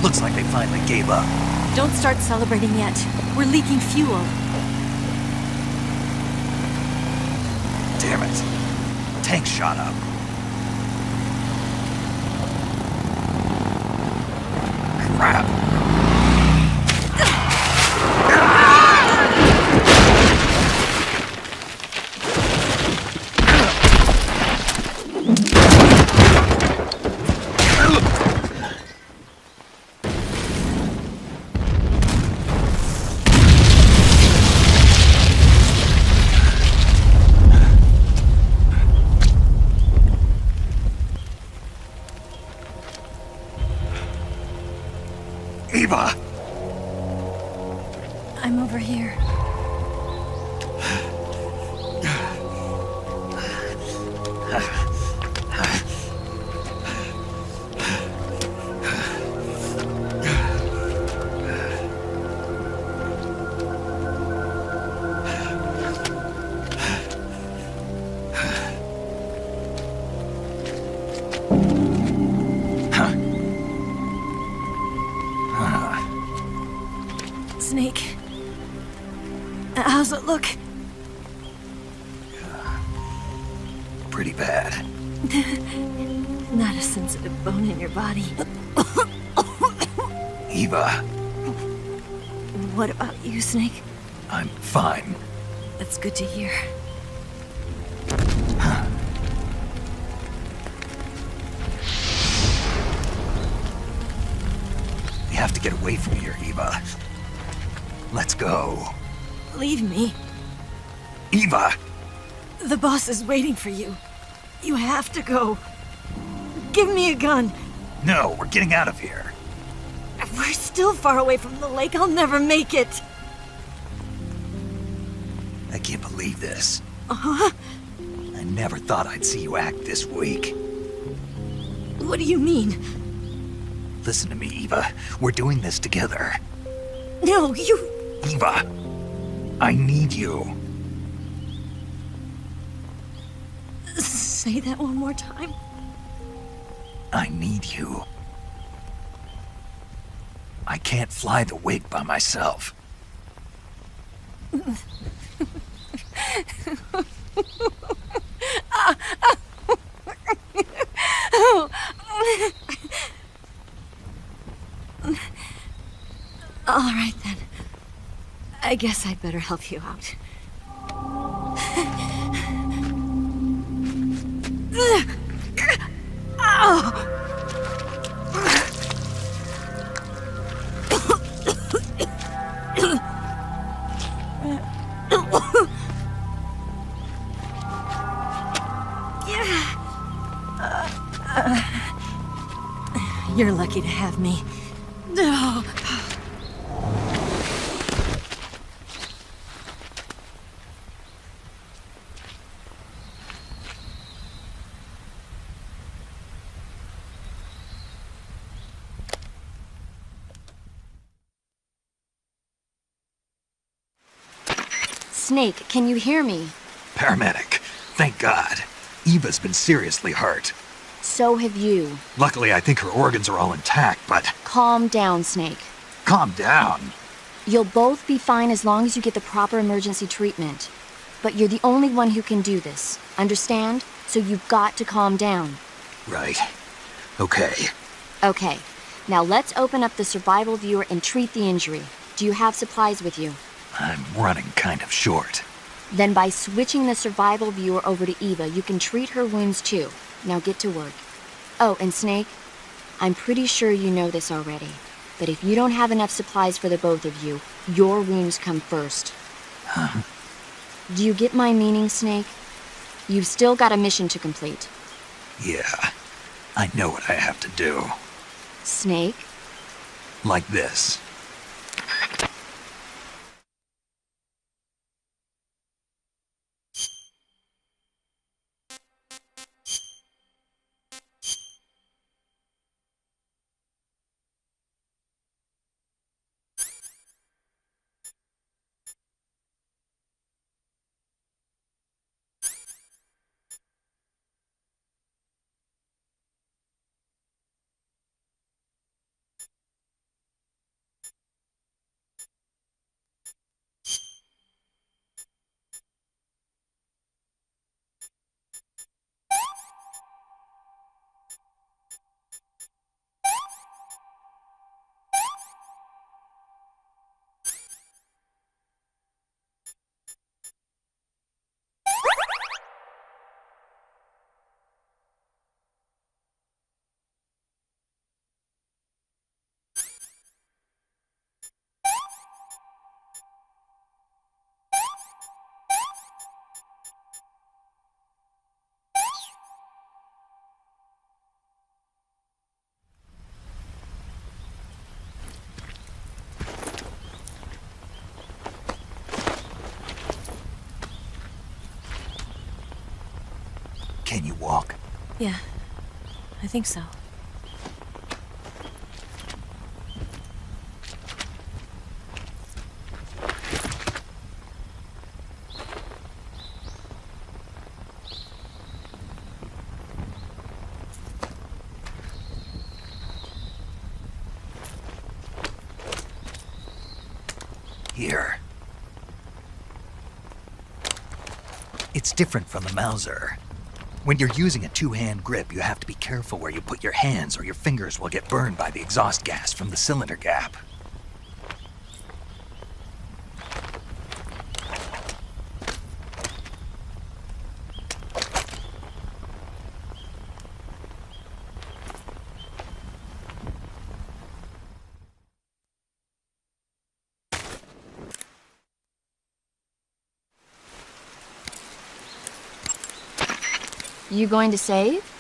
Looks like they finally gave up. Don't start celebrating yet. We're leaking fuel. Damn it. Tank shot up. Crap. Eva! I'm over here. Snake. How's it look? Pretty bad. Not a sensitive bone in your body. Eva, What about you, Snake? I'm fine. That's good to hear. We have to get away from here, Eva. Let's go. Leave me. Eva! The boss is waiting for you. You have to go. Give me a gun. No, we're getting out of here. We're still far away from the lake. I'll never make it. I can't believe this. Uh-huh. I never thought I'd see you act this weak. What do you mean? Listen to me, Eva. We're doing this together. No, you... Eva, I need you. Say that one more time. I need you. I can't fly the wig by myself. All right, then. I guess I'd better help you out. You're lucky to have me. Snake, can you hear me? Paramedic, thank God. Eva's been seriously hurt. So have you. Luckily, I think her organs are all intact, but... Calm down, Snake. Calm down. You'll both be fine as long as you get the proper emergency treatment. But you're the only one who can do this. Understand? So you've got to calm down. Right. Okay. Okay. Now let's open up the survival viewer and treat the injury. Do you have supplies with you? I'm running kind of short. Then by switching the survival viewer over to Eva, you can treat her wounds too. Now get to work. Oh, and Snake, I'm pretty sure you know this already, but if you don't have enough supplies for the both of you, your wounds come first. Huh? Do you get my meaning, Snake? You've still got a mission to complete. Yeah, I know what I have to do. Snake? Like this. Can you walk? Yeah, I think so. Here. It's different from the Mauser. When you're using a two-hand grip, you have to be careful where you put your hands or your fingers will get burned by the exhaust gas from the cylinder gap. You going to save?